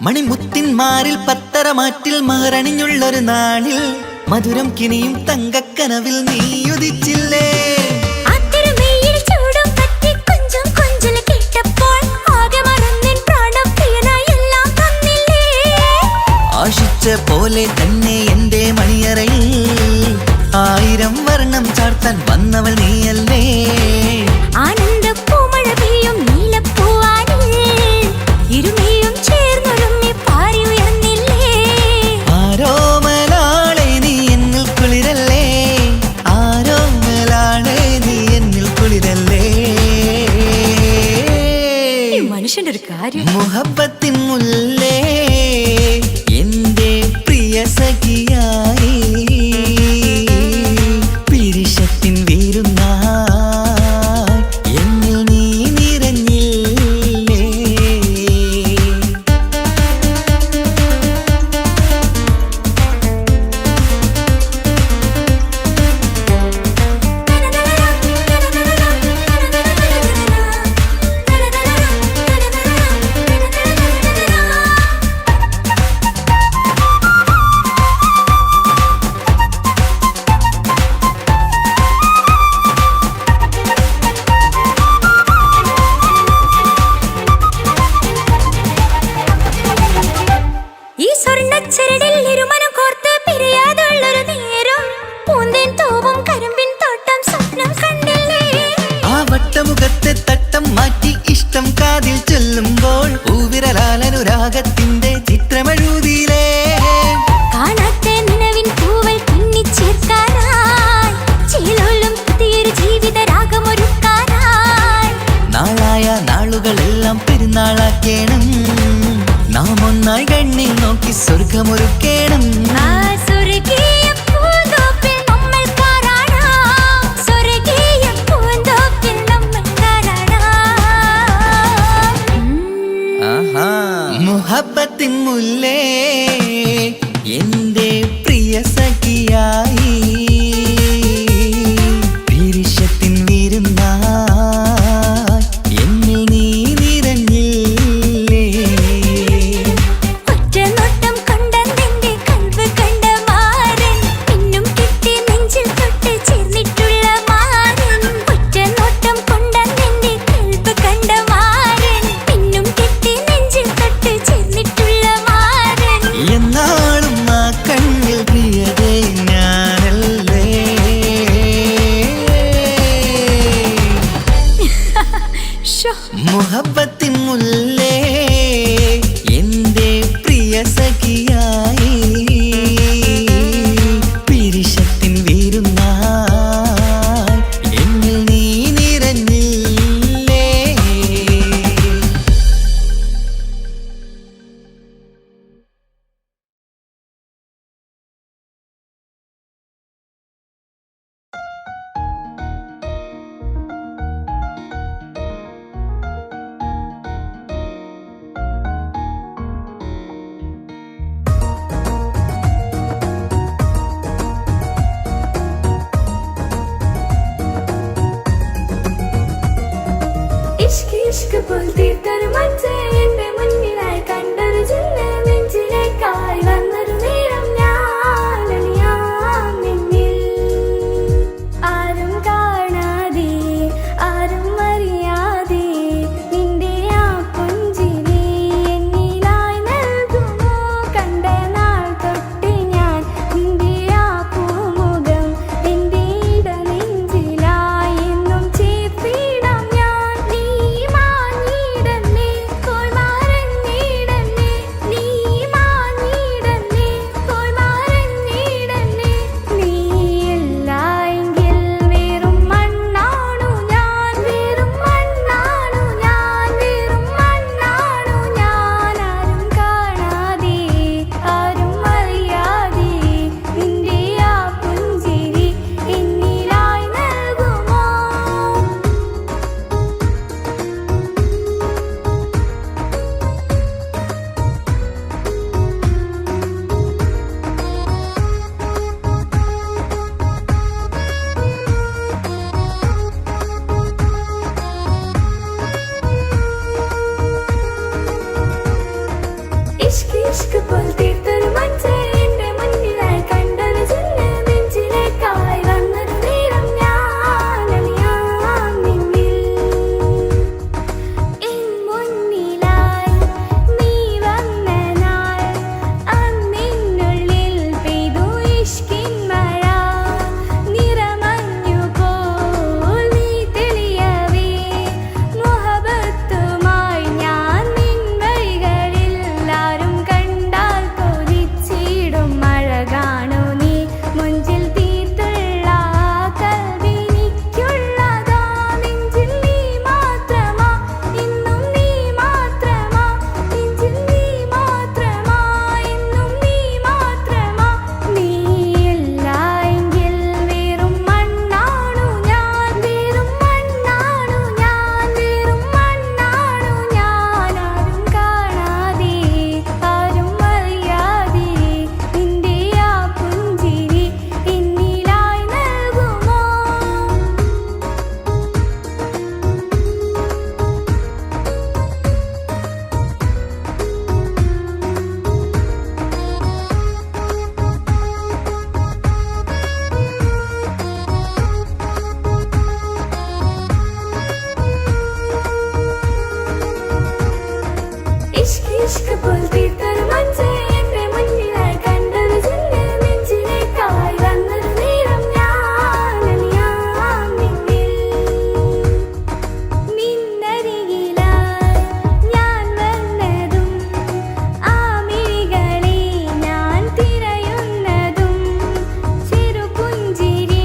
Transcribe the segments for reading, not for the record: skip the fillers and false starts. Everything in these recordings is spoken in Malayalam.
മണിമുത്തിന്മാരിൽ പത്തരമാറ്റിൽ മഹറണിഞ്ഞുള്ളൊരു നാളിൽ മധുരം കിനിയും തങ്കക്കനവിൽ നീയുദിച്ചില്ലേ. ആശിച്ച പോലെ തന്നെ എന്റെ മണിയറയിൽ 1000 വർണ്ണം ചാർത്താൻ വന്നവൾ നീയല്ലേ. ആനന്ദപ്പൂമഴ പെയ്യും നീലപ്പൂവാനിൽ ഇരുമയും ചേർന്നൊരുങ്ങി പാറി ഉയർന്നില്ലേ. ആരോമലാളെ നീ എന്നിൽ കുളിരല്ലേ, ആരോമലാളെ നീ എന്നിൽ കുളിരല്ലേ. മനുഷ്യന്റെ ഒരു കാര്യം. മുഹബത്തിൻ മുല്ലേ എന്റെ പ്രിയ സഖിയായി പിരിശത്തിൻ വീരുന്നായി എന്നിൽ നീ നിറഞ്ഞില്ലേ. ഈ സ്വർണ്ണച്ചരടിൽ ഇരുമനം കോർത്ത് പിരിയാതുള്ളൊരു നേരം പൂന്തേൻ തൂവും കരിമ്പിൻ തോട്ടം സ്വപ്നം കണ്ടില്ലേ. ആ വട്ടമുഖത്തെ തട്ടം മാറ്റി ഇഷ്ടം കാതിൽ ചൊല്ലുമ്പോൾ പൂവിരലാലനുരാഗത്തിന്റെ ചിത്രമെഴുതിയിലേ. കാണാത്ത നിലവിൻ പൂവൽ പിന്നിച്ചേർക്കാനായി ചേലോലും പുതിയൊരു ജീവിത രാഗമൊരുക്കാനായി നാളായ നാളുകളെല്ലാം പെരുന്നാളാക്കേണം, നാം ഒന്നായി കണ്ണിൽ നോക്കി സ്വർഗമൊരുക്കേണം. ആ സ്വർഗീയ പൂന്തോപ്പിൽ നമ്മൾ കാണാം, സ്വർഗീയ പൂന്തോപ്പിൽ നമ്മൾ കാണാം. ആഹാ. മുഹബത്തിൻ മുല്ലേ എന്റെ പ്രിയ സഖിയായി പിരിശത്തിൻ വിരുന്നായി എന്നിൽ നീ നിറഞ്ഞില്ലേ. ഒറ്റ നോട്ടം കൊണ്ടെന്റെ കൽവ് കണ്ട മാരൻ പിന്നും കിട്ടി നെഞ്ചിൽ തൊട്ട് ചേർന്നിട്ടുള്ള മാരൻ. ഒറ്റ നോട്ടം കൊണ്ടെന്റെ കൽവ് കണ്ട മാരൻ പിന്നും കിട്ടി നെഞ്ചിൽ തൊട്ട് ചേർന്നിട്ടുള്ള മാരൻ. എന്നാളും ആ ഇഷ്ക് പോൽ തീർത്തൊരു മഞ്ചേ എന്റെ മുന്നിലായി കണ്ടൊരു ജില്ല് നെഞ്ചിലേക്കായി വന്നൊരു നേരം ഞാൻ അലിയാം നിന്നിൽ എൻ മുന്നിലായി നീ വന്ന നാൾ അന്നിനുള്ളിൽ പെയ്തു ഇഷ്കിൻ മഴ നിറമഞ്ഞു പോൽ നീ തെളിയവേ മുഹബത്തുമായി ഞാൻ നിൻ വഴികളിൽ ആരും കണ്ടാൽ കൊതിച്ചിടും മഴ കാണൂ നീ മുഞ്ചിൽ തീർത്തുള്ള കൽവിനിക്കുള്ളതാ നെഞ്ചിൽ നീ മാത്രമാ ഇന്നും നീ മാത്രമാ നെഞ്ചിൽ നീ മാത്രമാ ഇന്നും നീ മാത്രമാ നീയില്ല എങ്കിൽ വെറും മണ്ണാണു ഞാൻ വെറും മണ്ണാണു ഞാൻ വെറും മണ്ണാണു ഞാൻ ആരും കാണാതെ ആരും അറിയാതെ നിന്റെ ആ പുഞ്ചിരി എന്നിലായി നൽകുമോ ഇഷ്ക് പോൽ തീർത്തൊരു മഞ്ചേ എന്റെ മുന്നിലായി കണ്ടൊരു ജില്ല് നെഞ്ചിലേക്കായി വന്നൊരു നേരം ഞാൻ അലിയാം നിന്നിൽ നിന്നരികിലായി ഞാൻ വന്നതും ആ മിഴികളെ ഞാൻ തിരയുന്നതും ചെറുപുഞ്ചിരിയാൽ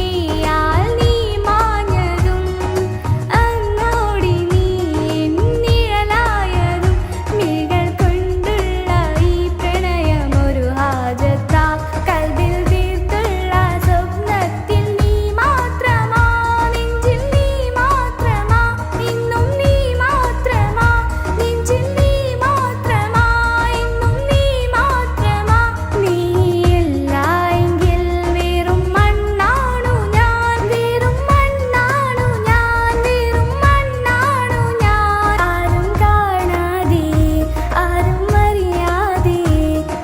നീ മാഞ്ഞതും അങ്ങോടി നീ നിഴലായതും മിഴികൾ കൊണ്ടുള്ള ഈ പ്രണയം ഒരു ഹാജത്താ കൽബിൽ തീർത്തുള്ള സ്വപ്നത്തിൽ നീ മാത്രമാ നെഞ്ചിൽ നീ മാത്രമാ ഇന്നും നീ മാത്രമാ നെഞ്ചിൽ നീ മാത്രമാ ഇന്നും നീ മാത്രമാ നീയില്ല എങ്കിൽ വെറും മണ്ണാണു ഞാൻ വെറും മണ്ണാണു ഞാൻ വെറും മണ്ണാണു ഞാൻ ആരും കാണാതെ ആരും അറിയാതെ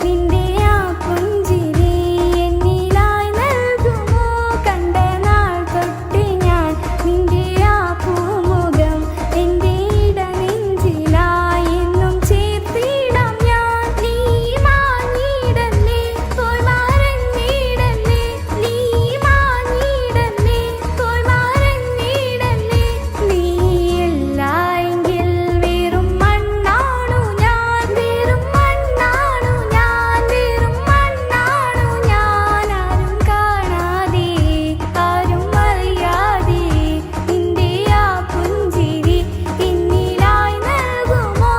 നിന്റെ ആ പുഞ്ചിരി എന്നിലായി നൽകുമോ കണ്ട നാൾ തൊട്ട് ഞാൻ നിന്റെ ആ പൂമുഖം എന്റെ ഇടനെഞ്ചിലായി എന്നും ചേർത്തിടാം ഞാൻ നീ മാഞ്ഞിടല്ലേ പോയി മറഞ്ഞിടല്ലേ നീ മാഞ്ഞിടല്ലേ പോയി മറഞ്ഞിടല്ലേ നീയില്ല എങ്കിൽ വെറും മണ്ണാണു ഞാൻ വെറും മണ്ണാണു ഞാൻ വെറും മണ്ണാണു ഞാൻ ആരും കാണാതെ ആരും അറിയാതെ നിന്റെ ആ പുഞ്ചിരി എന്നിലായി നൽകുമോ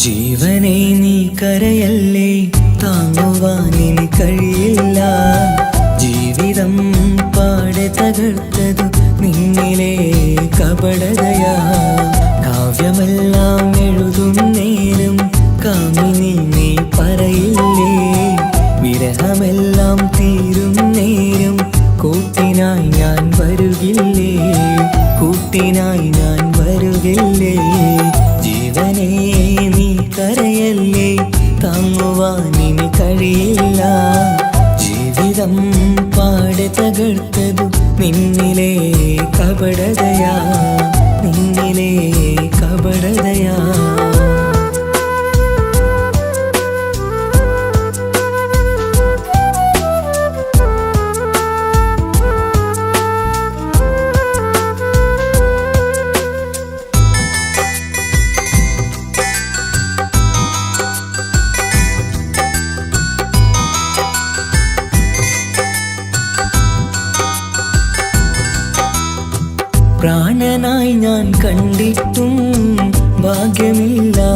ജീവനെ നീ കരയല്ലേ താങ്ങുവാനിനി കഴിയില്ല ജീവിതം പാടെ തകർത്തതു നിന്നിലെ കപടതയാ കാവ്യമെല്ലാം എഴുതും നേരം കാമിനി നീ പറയില്ലേ വിരഹമെല്ലാം തീരും നേരം കൂട്ടിനായി ഞാൻ വരുകില്ലേ കൂട്ടിനായി ഞാൻ വരുകില്ലേ ജീവനെ നീ കരയല്ലേ താങ്ങുവാനിനി കഴിയില്ല ജീവിതം പാടെ തകർത്തതു നിന്നിലെ കപടതയാ നിന്നിലെ കപടതയാ പ്രാണനായി ഞാൻ കണ്ടിട്ടും ഭാഗ്യമില്ലാതായില്ലേ.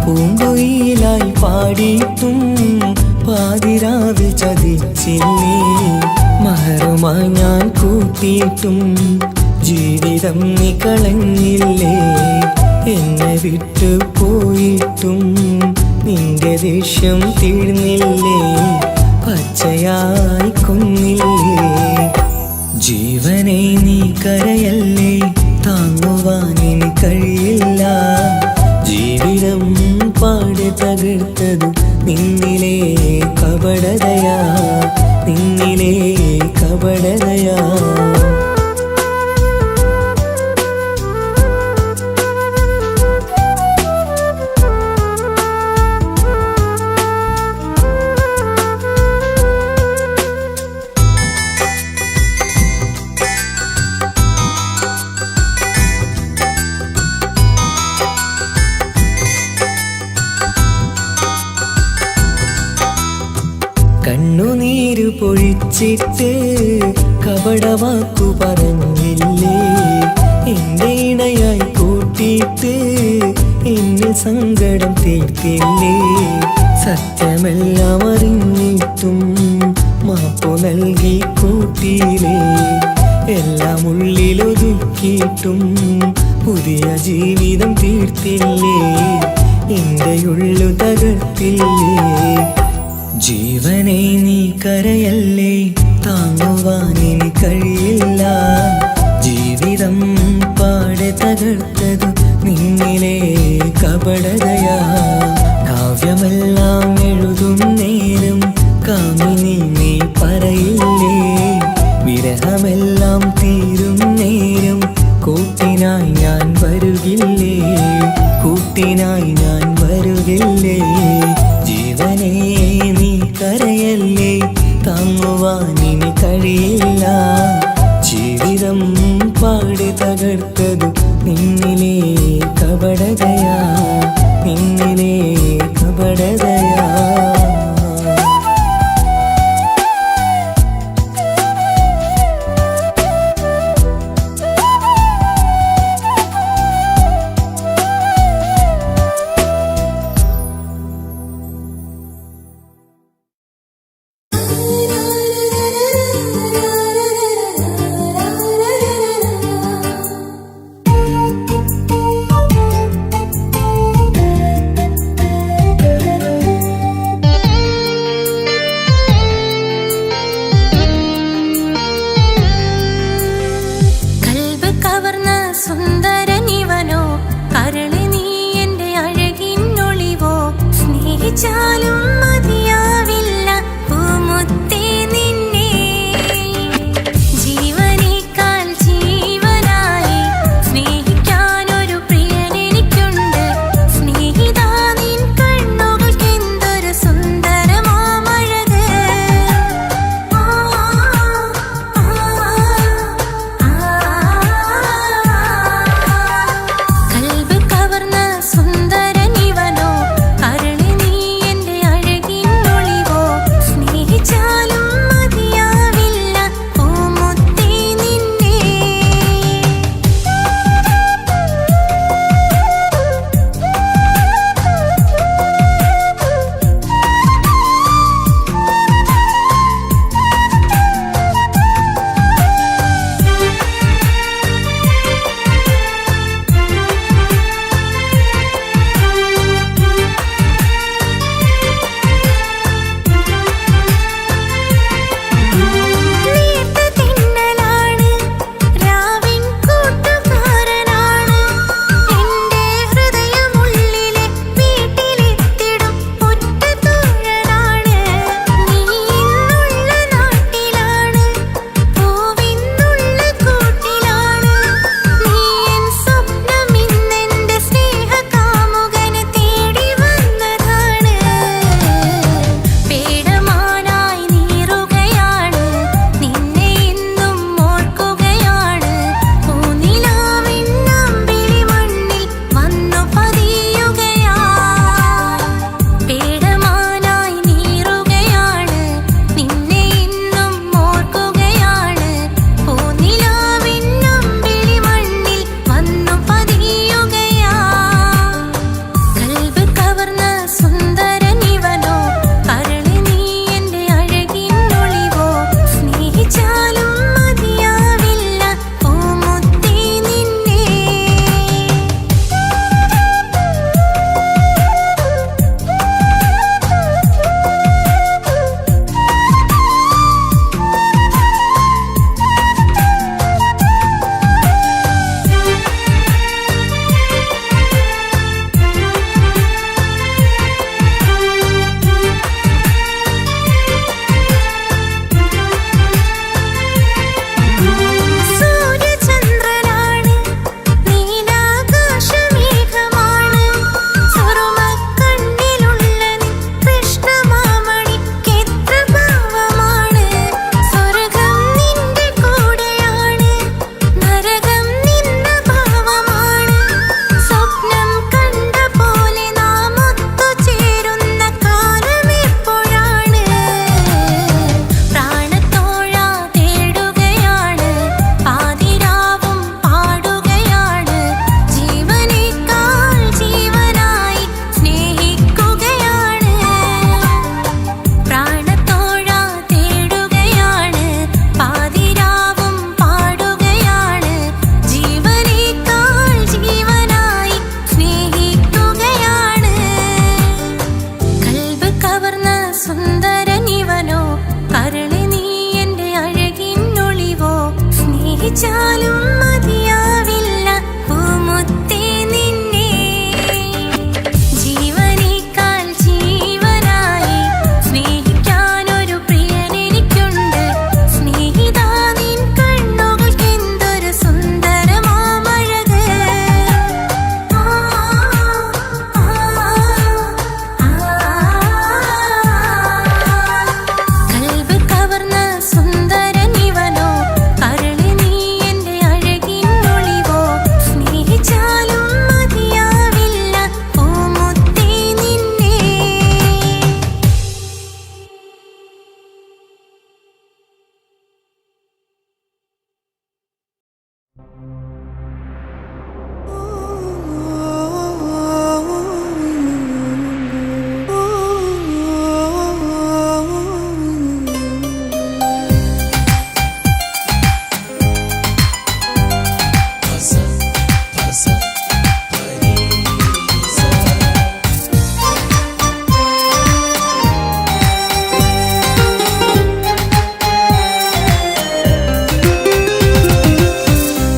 പൂങ്കുയിലായി പാടിയിട്ടും പാതിരാവിൽ ചതിച്ചില്ലേ. മഹറുമായി ഞാൻ കൂട്ടിയിട്ടും ജീവിതം നീ കളഞ്ഞില്ലേ. എന്നെ വിട്ടു പോയിട്ടും നിന്റെ ദേഷ്യം തീർന്നില്ലേ. പച്ചയായി കൊന്നില്ലേ. ജീവനെ നീ കരയല്ലേ, താങ്ങുവാൻ കഴിയില്ല. ജീവിതം പാടെ തകർത്തത് നിന്നിലെ കപടതയാ, നിന്നിലെ കപടതയാ. കണ്ണുനീര് പൊഴിച്ചിട്ട് കപടവാക്കു പറഞ്ഞില്ലേ. എന്റെ ഇണയായി കൂട്ടിയിട്ട് എന്നിൽ സങ്കടം തീർത്തില്ലേ. സത്യമെല്ലാം അറിഞ്ഞിട്ടും മാപ്പു നൽകി കൂട്ടിയില്ലേ. എല്ലാം ഉള്ളിലൊതുക്കിയിട്ടും പുതിയ ജീവിതം തീർത്തില്ലേ. എന്റെ ഉള്ളു തകർത്തില്ലേ. ജീവനെ നീ കരയല്ലേ, താങ്ങുവാൻ കഴിയില്ല. ജീവിതം പാടെ തകർത്തത് നിന്നിലെ കപടതയാ. കാവ്യമെല്ലാം എഴുതും നേരം കാമിനി നീ പറയില്ലേ. വിരഹമെല്ലാം തീരും നേരം കൂട്ടിനായി ഞാൻ വരുകില്ലേ. കൂട്ടിനായി ഞാൻ വരുകില്ലേ. ജീവനെ നീ കരയല്ലേ, താങ്ങുവാൻ കഴിയില്ല. ജീവിതം പാടെ തകർത്തത് നിന്നിലെ കപടതയാ, നിന്നിലെ കപടതയാ.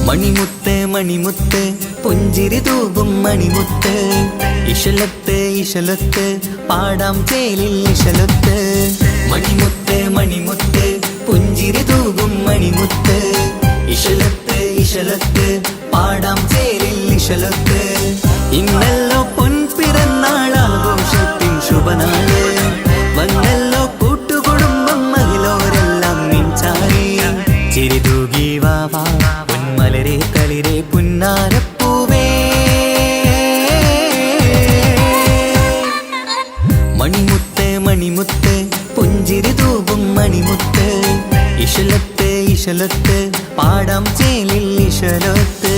മണിമുത്ത് മണിമുത്ത് പുഞ്ചിരി തൂകും മണിമുത്ത് ഇശലത്ത് ഇശലത്ത് പാടാം ചേലിൽ ഇശലത്ത് മണിമുത്ത് മണിമുത്ത് പുഞ്ചിരി തൂകും മണിമുത്ത് ഇശലത്ത് ഇശലത്ത് പാടാം ചേലിൽ ഇശലത്ത് ഇന്നല്ലോ പൊൻപിറന്നാൾ ആഘോഷത്തിൻ ശുഭനാള് വന്നല്ലോ കൂട്ടുകുടുംബം മഹിളോരെല്ലാം നിൻചാരി ചിരി തൂകി വാവാ മലരെ കളിരെ പുന്നാരപ്പൂവേ മണിമുത്ത് മണിമുത്ത് പുഞ്ചിരി തൂകും മണിമുത്ത് ഇശലത്ത് ഇശലത്ത് പാടാം ചേലിൽ ഇശലത്ത്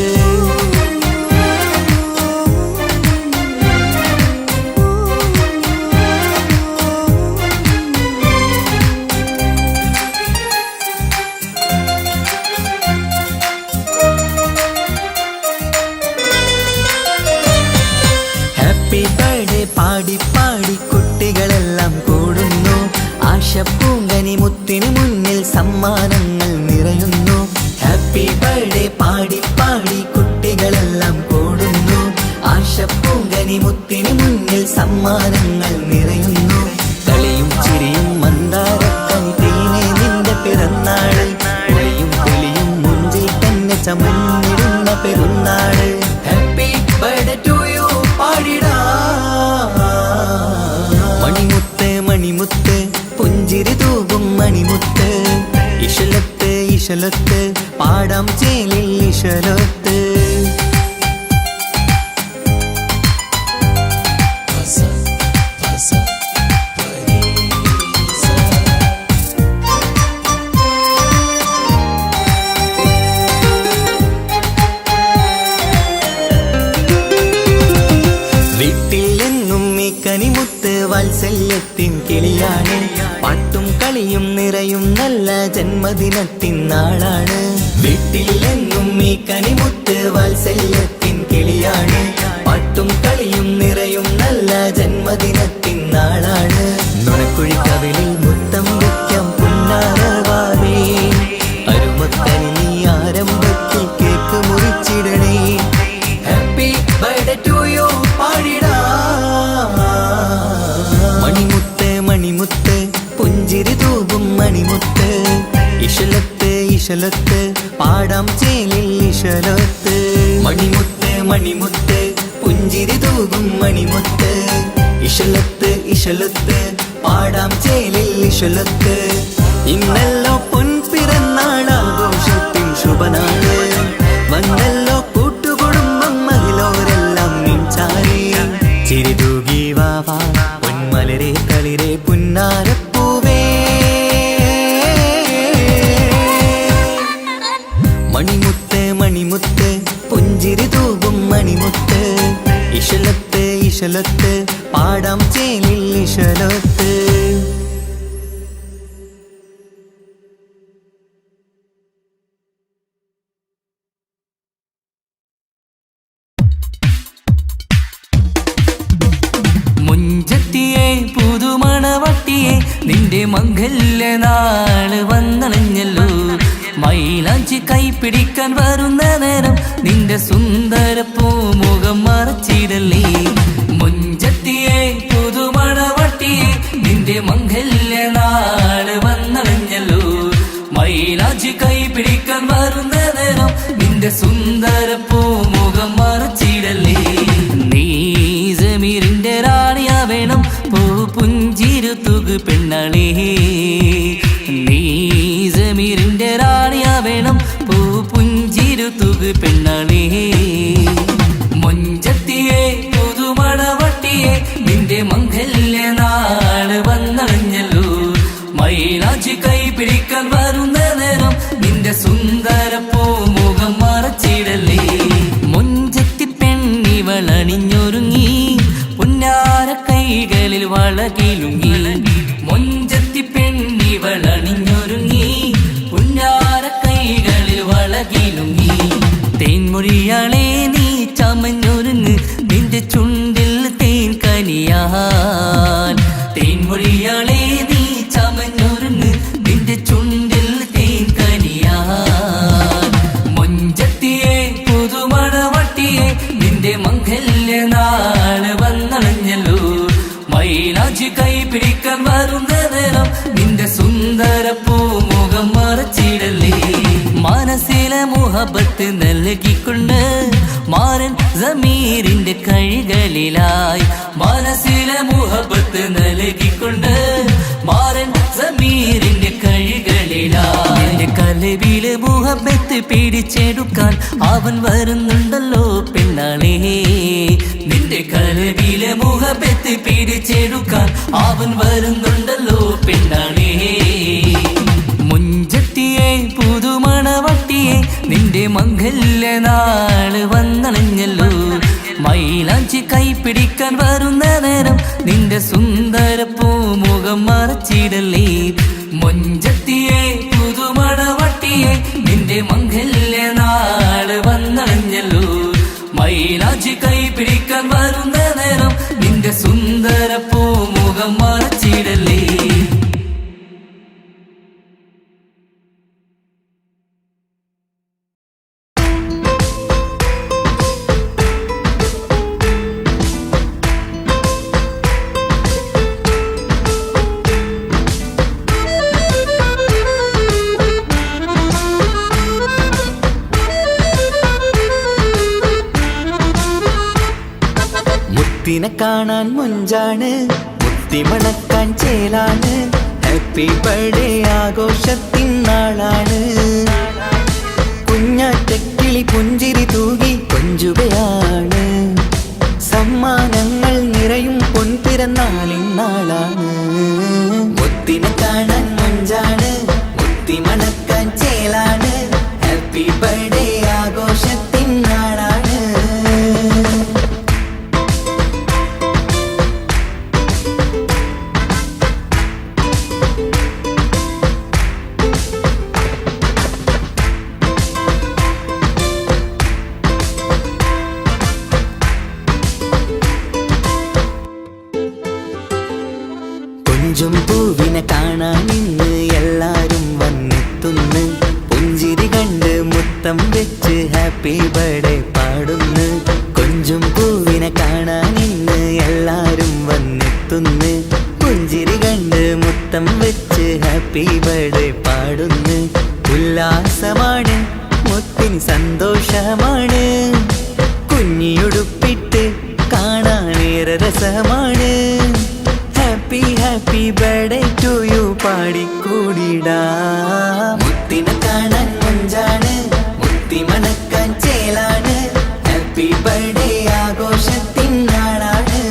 പാടി പാടി കുട്ടികളെല്ലാം കൂടുന്നു ആശപ്പൂങ്കനി മുത്തിന് മുന്നിൽ സമ്മാനങ്ങൾ നിറയുന്നു ഹാപ്പി ബർത്ത്ഡേ പാടി പാടി കുട്ടികളെല്ലാം കൂടുന്നു ആശപ്പൂങ്കനി മുത്തിന് മുന്നിൽ സമ്മാനങ്ങൾ നിറയുന്നു കളിയും ചിരിയും മന്ദാരക്കനി തേനെ നിന്റെ പിറന്നാള് ഒളിയും തെളിയും മുഞ്ചിൽ തന്നെ ചമഞ്ഞിടുന്ന പെരുന്നാള് ഹാപ്പി ബർത്ത്ഡേ ടു യു പാടിടാ മണിമുത്ത് മണിമുത്ത് പുഞ്ചിരി തൂകും മണിമുത്ത് ഇശലത്ത് ഇശലത്ത് പാടാം ചേലിൽ ഇശലത്ത് കനിമുത്ത് വാത്സല്യത്തിൻ കിളിയാണ് പാട്ടും കളിയും നിറയും നല്ല ജന്മദിനത്തിൻ നാളാണ് വീട്ടിൽ എങ്ങും ഈ കനിമുത്ത് വാത്സല്യത്തിൻ കിളിയാണ് പാട്ടും കളിയും നിറയും നല്ല ജന്മദിനത്തിൻ നാളാണ് നുണക്കുഴിക്കവിളിൽ മുത്തം വയ്ക്കാം പുന്നാരവാവേ അരുമക്കനി നീ ആരംഭത്തിൽ കേക്ക് മുറിച്ചിടണേ ഹാപ്പി ബർത്ത്ഡേ ടു യു പാടിടാ മണിമുത്ത് മണിമുത്ത് പുഞ്ചിരി തൂകും മണിമുത്ത് ഇശലത്ത് ഇശലത്ത് പാടാം ചേലിൽ ഇശലത്ത് മണിമുത്ത് മണിമുത്ത് പുഞ്ചിരി തൂകും മണിമുത്ത് ഇശലത്ത് ഇശലത്ത് പാടാം ചേലിൽ ഇശലത്ത് ഇന്നല്ലോ പൊൻപിറന്നാൾ ആഘോഷത്തിൻ ശുഭനാള് വന്നല്ലോ കൂട്ടുകുടുംബം മഹിളോരെല്ലാം നിൻചാരി ചിരി തൂകി വാവാ പൊന്മലരെ കളിരെ പുന്നാരപ്പൂവേ മണിമുത്ത് മണിമുത്ത് പുഞ്ചിരി തൂകും മണിമുത്ത് ഇശലത്ത് ഇശലത്ത് പാടാം ചേലിൽ ഇശലത്ത് മുഞ്ചത്തിയെ പുതുമണവട്ടിയെ നിന്റെ മംഗല്യ നാള് വന്നണഞ്ഞല്ലോ മൈലാഞ്ചി കൈപ്പിടിക്കാൻ വരുന്ന നേരം നിന്റെ സുന്ദര പൂമുഖം മറച്ചിടല്ലേ മുഞ്ചത്തിയെ പുതുമണവട്ടിയെ നിന്റെ മംഗല്യ നാള് വന്നണഞ്ഞല്ലോ മൈലാഞ്ചി കൈപ്പിടിക്കാൻ വരുന്ന നേരം നിന്റെ സുന്ദര പൂമുഖം മറച്ചിടല്ലേ നീ ജമീറിന്റെ റാണിയാ വേണം പൂ പുഞ്ചിരു തുകു പെണ്ണളേ നീ ജമീറിന്റെ റാണിയാ വേണം പൂ പുഞ്ചിരു തുകു പെണ്ണളേ മുഞ്ചത്തിയെ പുതുമണവട്ടിയെ നിന്റെ മംഗല്യ നാള് വന്നണഞ്ഞല്ലോ മൈലാഞ്ചി കൈ പിടിക്കാൻ വരുന്ന നേരം നിന്റെ സുന്ദര പൂമുഖം മറച്ച മറച്ചിടലേ മുഞ്ചത്തി പെണ്ണിവളണിഞ്ഞൊരുങ്ങി പുന്നാര കൈകളിൽ വളകിലുങ്ങി മുഞ്ചത്തി പെണ്ണിവളണിഞ്ഞൊരുങ്ങി പുന്നാര കൈകളിൽ വളകിലുങ്ങി തേൻമൊഴിയാളെ നീ ചമഞ്ഞൊരുങ്ങ് നിന്റെ ചുണ്ടിൽ തേൻ കനിയാൻ തേൻമൊഴിയാളെ നീ ചമഞ്ഞൊരുങ്ങ് നിന്റെ ചുണ്ടിൽ തേൻ കനിയാൻ മുഞ്ചത്തിയെ പുതുമണവട്ടിയെ നിന്റെ മംഗല്യ നാള് വന്നണഞ്ഞല്ലോ മൈലാഞ്ചി കൈ പിടിക്കാൻ വരുന്ന നേരം നിന്റെ സുന്ദര പൂമുഖം മറച്ചിടലേ മനസ്സിലെ മുഹബത്ത് നൽകിക്കൊണ്ട് മാരൻ സമീറിന്റെ കൈകളിലായി മനസ്സിലെ മുഹബത്ത് നൽകിക്കൊണ്ട് മാരൻ സമീറിന്റെ കൈകളിലായി എന്റെ കലവിലെ മുഹബത്ത് പിടിച്ചെടുക്കാൻ അവൻ വരുന്നുണ്ടല്ലോ പെണ്ണാളേ നിന്റെ കലവിലെ മുഹബത്ത് പിടിച്ചെടുക്കാൻ അവൻ വരുന്നുണ്ടല്ലോ പെണ്ണാളേ മുഞ്ചത്തിയെ പുതുമണവട്ടിയെ നിന്റെ മംഗല്യ നാള് വന്നണഞ്ഞല്ലോ മൈലാഞ്ചി കൈ പിടിക്കാൻ വരുന്ന നേരം നിന്റെ സുന്ദര പൂമുഖം മറച്ചിടലേ മുഞ്ചത്തിയെ പുതുമണവട്ടിയെ നിന്റെ മംഗല്യ നാള് വന്നണഞ്ഞല്ലോ മൈലാഞ്ചി കൈ പിടിക്കാൻ വരുന്ന നേരം നിന്റെ സുന്ദര പൂമുഖം മറച്ചിടലേ മുത്തിനെ കാണാൻ മുഞ്ചാണ് മുത്തി മണക്കാൻ ചേലാണ് ഹാപ്പി ബർത്ത്ഡേ ആഘോഷത്തിൻ നാളാണ് കുഞ്ഞാറ്റക്കിളി പുഞ്ചിരി തൂകി കൊഞ്ചുകയാണ് സമ്മാനങ്ങൾ നിറയും പൊൻപിറന്നാളിൻ നാളാണ് മുത്തിനെ കാണാൻ മുഞ്ചാണ് മുത്തി മണക്കാൻ ചേലാണ് ഹാപ്പി ബർത്ത്ഡേ ആഘോഷത്തിൻ നാളാണ് കൊഞ്ചും പൂവിനെ കാണാൻ ഇന്ന് എല്ലാരും വന്നെത്തുന്നു പുഞ്ചിരി കണ്ട് മുത്തം വെച്ച് ഹാപ്പി ബർത്ത്ഡേ പാടുന്നു കൊഞ്ചും പൂവിനെ കാണാൻ ഇന്ന് എല്ലാരും വന്നെത്തുന്നു പുഞ്ചിരി കണ്ട് മുത്തം വെച്ച് ഹാപ്പി ബർത്ത്ഡേ പാടുന്നു ഉല്ലാസമാണ് മുത്തിന് സന്തോഷമാണ് കുഞ്ഞിയുടുപ്പിട്ട് കാണാനേറെ രസമാണ് happy happy birthday to you പാടിക്കൂടിടാ മുത്തിനെ കാണാൻ മുഞ്ചാണ് മുത്തി മണക്കാൻ ചേലാണ് ഹാപ്പി ബർത്ത്ഡേ ആഘോഷത്തിൻ നാളാണ്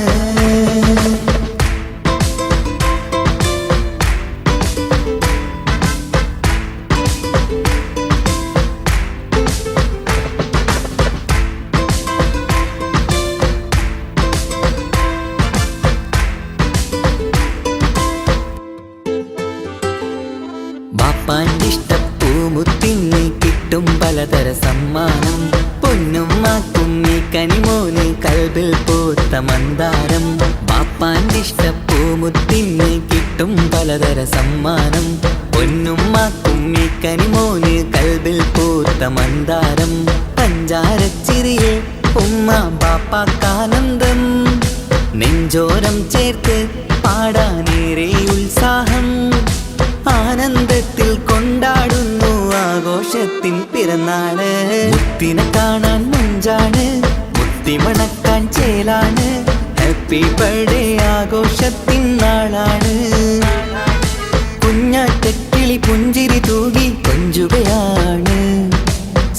ബാപ്പാന്റെ ഇഷ്ടപ്പൂമുത്തിന് കിട്ടും പലതര സമ്മാനം പൊന്നും മാക്കും ഈ കനിമോന് കൽബിൽ പൂത്ത മന്ദാരം ബാപ്പാന്റെ ഇഷ്ടപ്പൂമുത്തിന് കിട്ടും പലതര സമ്മാനം പൊന്നും മാക്കും ഈ കനിമോന് കൽബിൽ പൂത്ത മന്ദാരം പഞ്ചാരച്ചിരിയെ ഉമ്മ ബാപ്പാക്കാനന്ദം നെഞ്ചോരം ചേർത്ത് പാടാനേറെ ഉത്സാഹം ആനന്ദത്തിൽ കൊണ്ടാടുന്നു ആഘോഷത്തിൻ പിറന്നാള് മുത്തിനെ കാണാൻ മുഞ്ചാണ് മുത്തി മണക്കാൻ ചേലാണ് ഹാപ്പി ബർത്ത്ഡേ ആഘോഷത്തിൻ നാളാണ് കുഞ്ഞാറ്റക്കിളി പുഞ്ചിരി തൂകി കൊഞ്ചുകയാണ്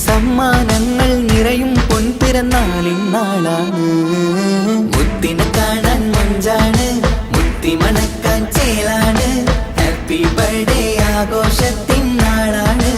സമ്മാനങ്ങൾ നിറയും പൊൻപിറന്നാളിൻ നാളാണ് മുത്തിനെ കാണാൻ മുഞ്ചാണ് മുത്തി മണക്കാൻ ചേലാണ് ഹാപ്പി ബർത്ത്ഡേ ആഘോഷത്തിൻ നാളാണ്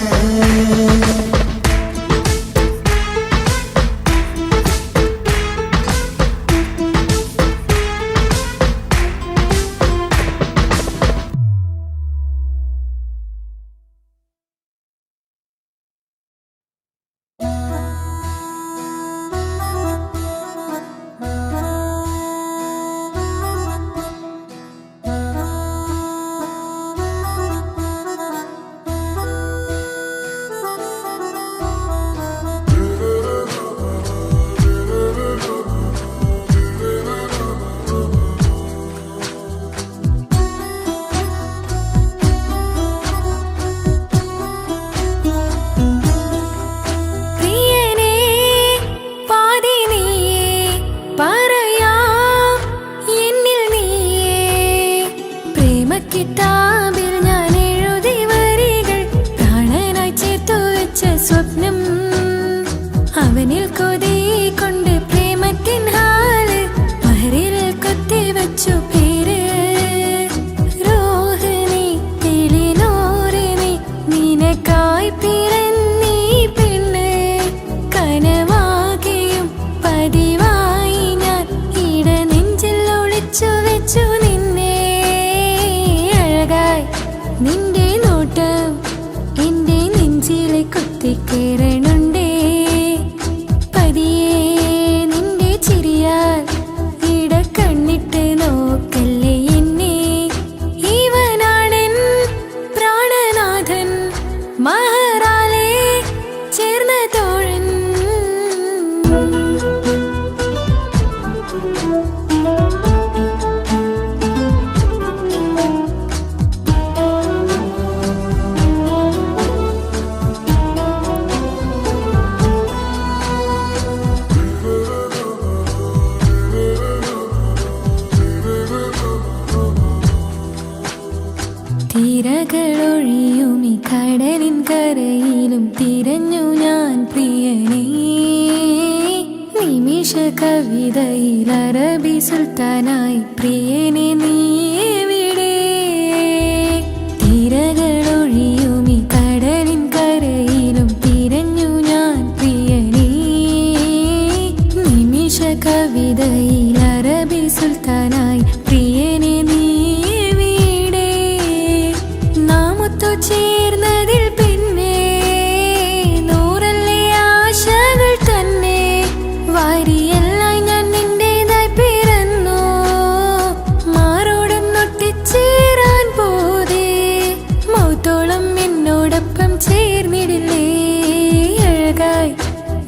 സ്വപ്നം അവനിൽ കൊതി കൊണ്ട് പ്രേമത്തിൻ ഹാല് മഹറിൽ കൊത്തി വച്ചു പേര് രോഹിണി തെളിനോറിനി നിനക്കായി പിറന്നീ പെണ്ണ് കനവാകെയും പതിവായി ഞാൻ ഇട നെഞ്ചിൽ ഒളിച്ചു വെച്ചു നിന്നെ അഴകായി നിന്റെ നോട്ടം എന്റെ നെഞ്ചിലെ കുത്തിക്കേറണുണ്ടേ പതിയെ നിന്റെ ചിരിയാൽ ഇട കണ്ണിട്ട് നോക്കല്ലേ എന്നെ ഇവനാണെൻ പ്രാണനാഥൻ മഹറാലെ ചേർന്ന തോഴൻ തിരകളൊഴിയും ഈ കടലിൻ കരയിലും തിരഞ്ഞു ഞാൻ പ്രിയനേ നിമിഷ കവിതയിൽ അറബി സുൽത്താനായി പ്രിയനെ നീ എവിടെ തിരകളൊഴിയും ഈ കടലിൻ കരയിലും തിരഞ്ഞു ഞാൻ പ്രിയനേ നിമിഷ കവിതയിൽ അറബി സുൽത്താനായി പ്രിയനെ നീ ചേർന്നതിൽ പിന്നെ നൂറല്ലേ ആശകൾ തന്നെ വാരിയെല്ലാം ഞാൻ നിന്റേതായി പിറന്നു മാറോടൊന്നൊട്ടിച്ചേരാൻ പോതേ മൗത്തോളം എന്നോടൊപ്പം ചേർന്നിടില്ലേ അഴകായി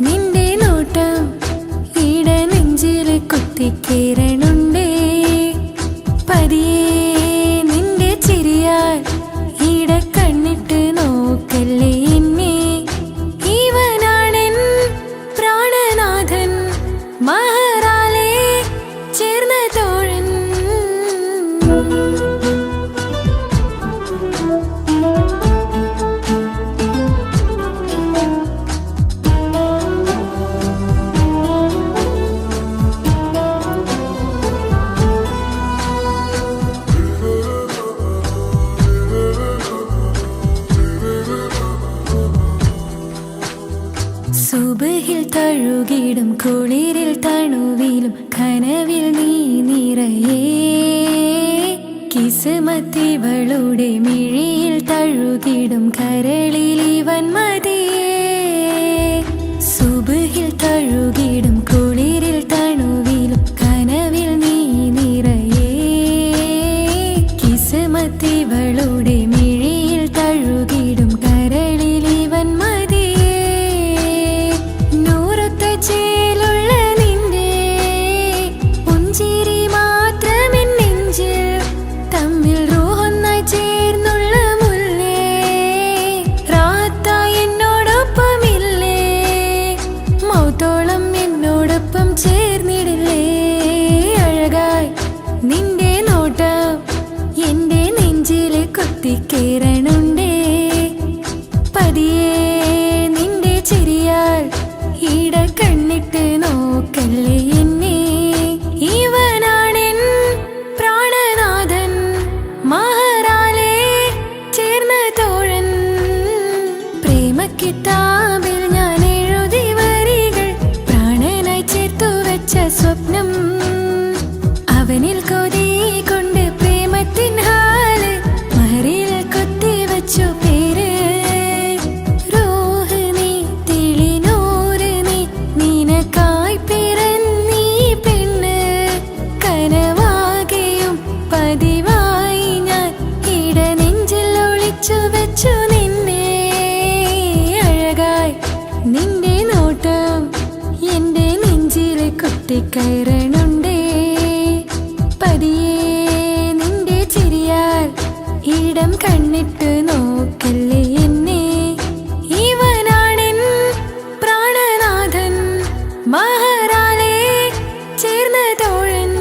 നിന്റെ നോട്ടം ഇട നെഞ്ചിൽ കുത്തിക്കേറണുണ്ടേ പതിയെ നിന്റെ ചിരിയാൽ ഇട കണ്ണിട്ട് നോക്കല്ലേ എന്നെ ഇവനാണെൻ പ്രാണനാഥൻ മഹറാലെ ചേർന്ന തോഴൻ സുബഹിൽ തഴുകിടും കുളിരിൽ തണുവിലും കനവിൽ നീ നിറയേ കിസ്മത്തിവളുടെ മിഴിയിൽ തഴുകിടും കരളിൽ ഇവൻ മതിയേ സുബഹിൽ തഴുകിടും കുളിരിൽ തണുവിലും കനവിൽ നീ നിറയേ കിസ്മത്തിവളുടെ മിഴിയിൽ തഴുകിടും കരളിൽ ഇവൻ മതിയേ ചേലുള്ള നിന്റെ പുഞ്ചിരി മാത്രമെൻ നെഞ്ചിൽ തമ്മിൽ റൂഹൊന്നായി ചേർന്നുള്ള മുല്ലേ റാത്തായി എന്നോടൊപ്പമില്ലേ മൗത്തോളം എന്നോടൊപ്പം ചേർന്നിടില്ലേ അഴകായി നിന്റെ നോട്ടം എന്റെ നെഞ്ചിലെ കുത്തിക്കേറണുണ്ടേ പതിയെ നിന്റെ ചിരിയാൽ ഇട കണ്ണിട്ട് നോക്കല്ലേ എന്നെ ഇവനാണെൻ പ്രാണനാഥൻ മഹറാലെ ചേർന്ന തോഴൻ പ്രേമക്കിതാബിൽ ഞാൻ എഴുതി വരികൾ പ്രാണനായി ചേർത്തു വെച്ച സ്വപ്നം അവനിൽ കൊതി കൊണ്ട് പ്രേമത്തിൻ ഹാല് മഹറിൽ കൊത്തി വച്ചു പേര് നിനക്കായി പിറന്നീ പെണ്ണ് കനവാകെയും പതിവായി ഞാൻ ഇട നെഞ്ചിൽ ഒളിച്ചു വെച്ചു നിന്നെ അഴകായി നിന്റെ നോട്ടം എന്റെ നെഞ്ചിൽ കുത്തിക്കയറണുണ്ടേ പതിയെ നിന്റെ ചിരിയാൽ ഇടം കണ്ണിട്ട് നോക്കല്ലേ എന്നെ ഇവനാണെൻ പ്രാണനാഥൻ മഹറാലെ ചേർന്ന തോഴൻ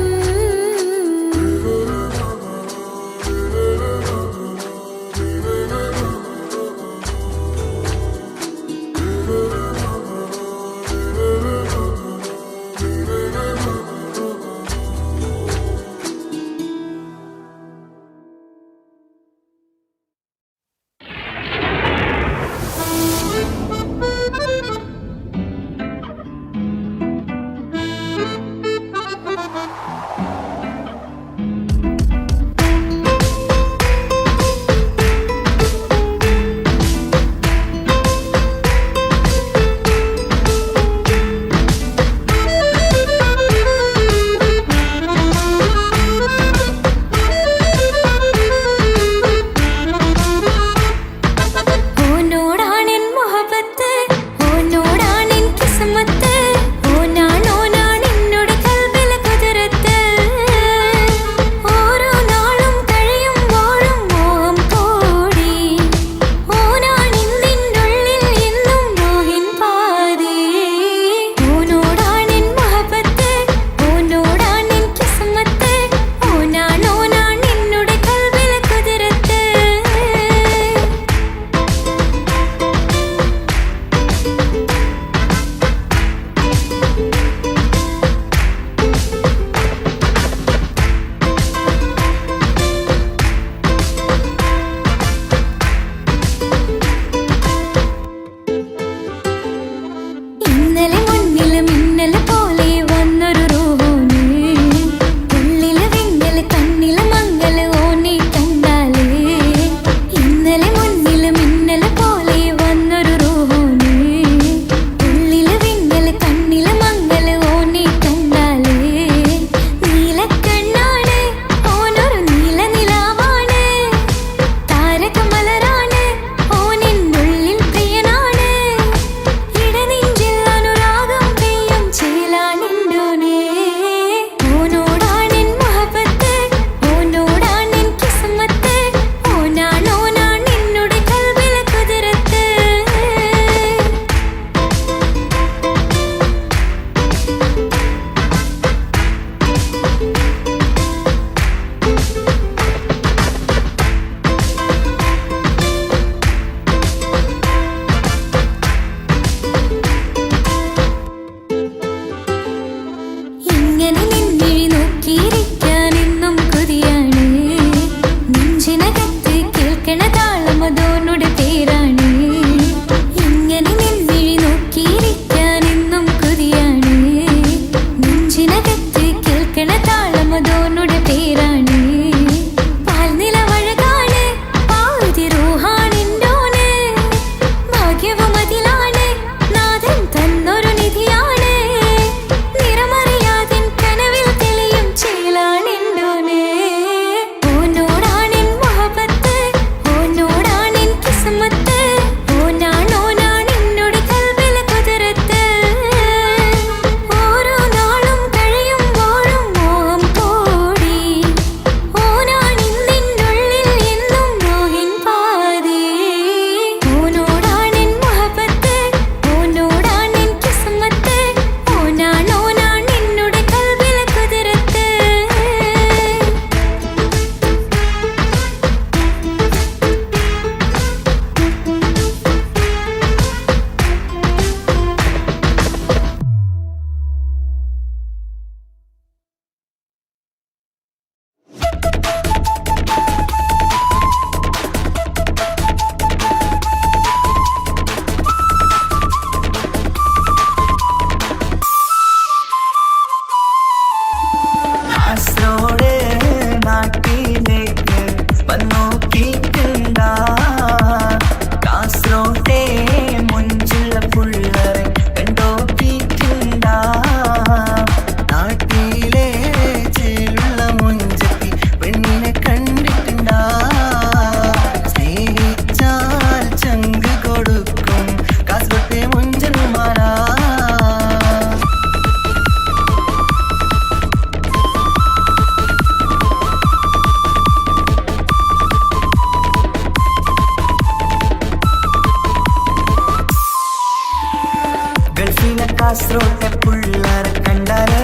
കാസർഗോട്ടെ പിള്ളേരെ കണ്ടാല്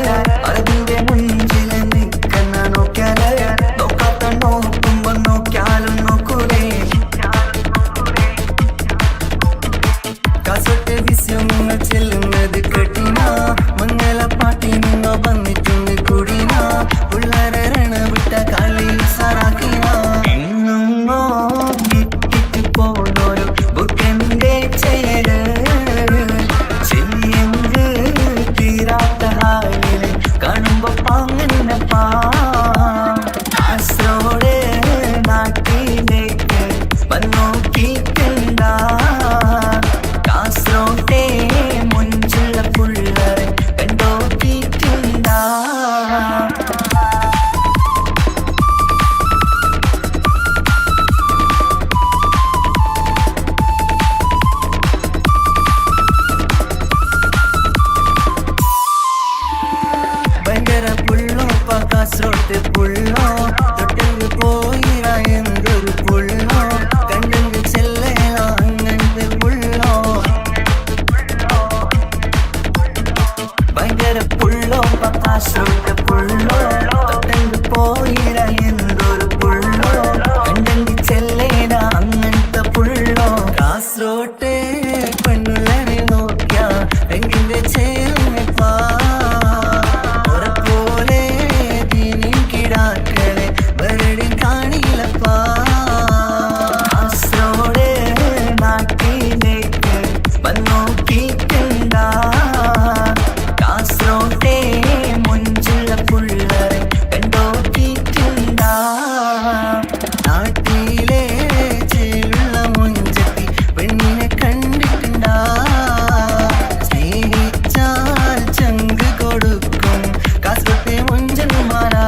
അതിന്റെ മുഞ്ചില് നിൽക്കുന്ന നോക്കിയാല് നോക്കാത്ത നോക്കുമ്പോ നോക്കിയാലും നോക്കൂലേ കാസർഗോട്ടെ വിസ്യം നിങ്ങൾ ചെല്ലുന്നത് കേട്ടിന മംഗല പാട്ടി നിങ്ങൾ വന്നിട്ടുണ്ട് കൂടിന പിള്ളേരെ രണ വിട്ട കളി സാറാക്കിന എങ്ങോ ഇട്ടിട്ട് പോണോരു ബുക്കന്റെ ചേര് ചെല്ലിയങ്ക് തീരാത്ത ഹാലില് കാണുമ്പോ പാങ്ങനപ്പാ കാസർഗോഡ് നാട്ടിലേക്ക് വന്നോക്കിട്ടുണ്ട കാസർഗോട്ടെ മുഞ്ചുള്ള പിള്ളേരെ കണ്ടോക്കിട്ടുണ്ട ഭയങ്കര പുള്ളോ കാസർഗോട്ടെ പുള്ളോ തൊട്ടെങ്കിൽ പോയിര എന്തൊരു പുള്ളോ കണ്ടെങ്കിൽ ചെല്ലലോ അങ്ങനത്തെ പുള്ളോ ഭയങ്കര പുള്ളോ കാസർഗോട്ടെ പുള്ളോ തൊട്ടെങ്കിൽ പോയിര എന്തൊരു പുള്ളോ കണ്ടെങ്കിൽ ചെല്ലല അങ്ങനത്തെ പുള്ളോ കാസർഗോട്ടെ പെണ്ണുള്ളരെ നോക്കിയ എങ്കിന്റെ ചേർന്നിപ്പാ നാട്ടിലെ ചെള്ള മുഞ്ചത്തി പെണ്ണിനെ കണ്ടിട്ടുണ്ടാ സ്നേഹിച്ചാൽ ചങ്ക് കൊടുക്കും കാസർഗോട്ടെ മുഞ്ചന്മാരാ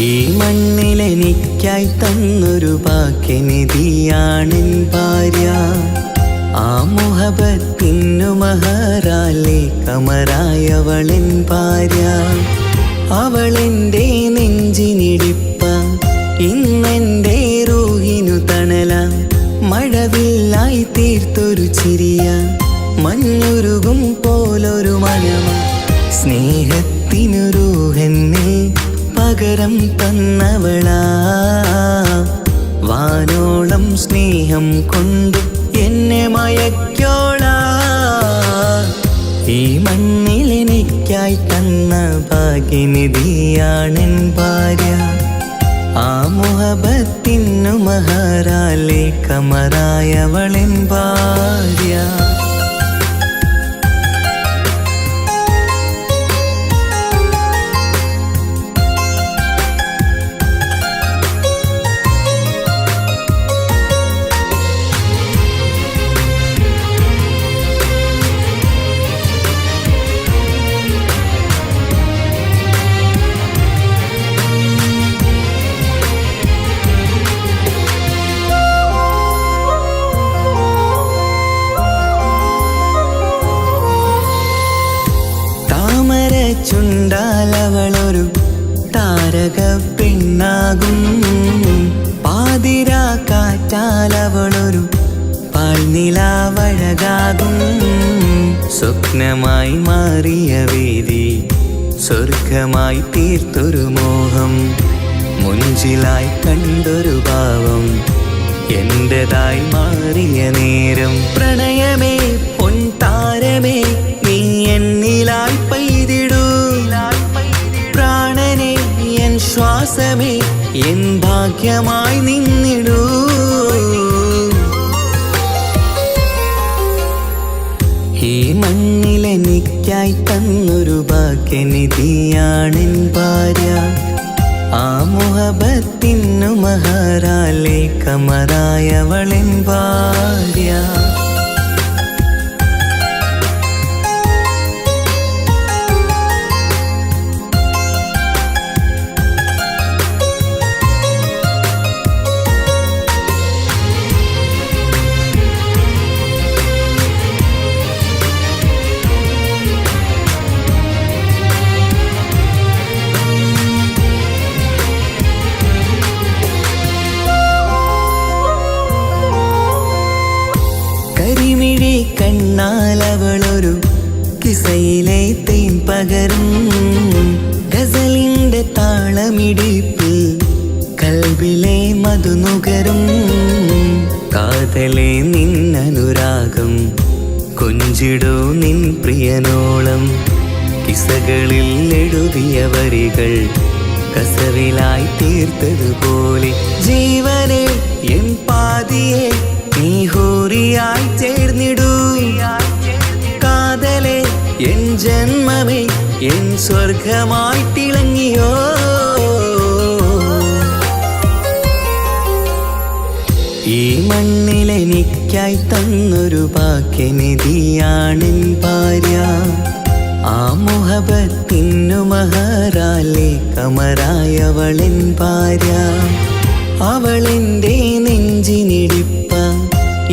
ഈ മണ്ണിലെനിക്കായി തന്നൊരു ഭാഗ്യനിധിയാണെൻ ഭാര്യ ആ മുഹബത്തിനു മഹറാലെ കമറായവളെൻ ഭാര്യ അവളെന്റെ നെഞ്ചിനിടിപ്പ ഇന്നെന്റെ റൂഹിനു തണല മഴവില്ലായി തീർത്തൊരു ചിരിയ മഞ്ഞുരുകും പോലൊരു മനമ സ്നേഹത്തിനു റൂഹെന്നെ പകരം തന്നവളാ വാനോളം സ്നേഹം കൊണ്ടു എന്നെ മയക്കോളാ ഈ മണ്ണിലെനിക്കായി തന്ന ഭാഗ്യനിധിയാണെൻ ഭാര്യ ആ മുഹബത്തിനു മഹറാലെ കമറായവളെൻ ഭാര്യ ചുണ്ടാലവളൊരു താരക പെണ്ണാകും പാതിരാ കാറ്റാലവളൊരു പാൽനിലാവഴകാകും സ്വപ്നമായി മാറിയ വേദി സ്വർഗമായി തീർത്തൊരു മോഹം മുഞ്ചിലായി കണ്ടൊരു ഭാവം എന്റേതായി മാറിയ നേരം പ്രണയമേ പൊൻതാരമേ നീ എന്നിലായി പെയ്തിടൂ പ്രാ ശ്വാസമേ എൻ ഭാഗ്യമായി നിന്നിടൂ. ഈ മണ്ണിലെനിക്കായി തന്നൊരു ഭാഗ്യനിധിയാണെൻ ഭാര്യ. ആ മുഹബത്തിനു മഹറാലെ കമറായവളെൻ ഭാര്യ. കരിമിഴി കണ്ണാലവളൊരു കിസയിലെ തേൻ പകരും. ഗസലിന്റെ താളമിടിപ്പിൽ കൽബിലെ മധുനുകരും. കാതലെ നിന്നനുരാഗം കൊഞ്ചിടൂ നിൻ പ്രിയനോളം. കിസകളിൽ എഴുതിയ വരികൾ കസവിലായി തീർത്തതുപോലെ ജീവനെ എൻ പാതിയെ നീ ഹൂറിയായി ചേർന്നിടൂ. കാതലെ എൻ ജന്മമേ എൻ സ്വർഗമായി തിളങ്ങിയോ. ഈ മണ്ണിലെനിക്കായി തന്നൊരു ഭാഗ്യനിധിയാണെൻ ഭാര്യ. ആ മുഹബത്തിനു മഹറാലെ കമറായവളെൻ ഭാര്യ. അവളെൻ്റെ നെഞ്ചിനിടിപ്പ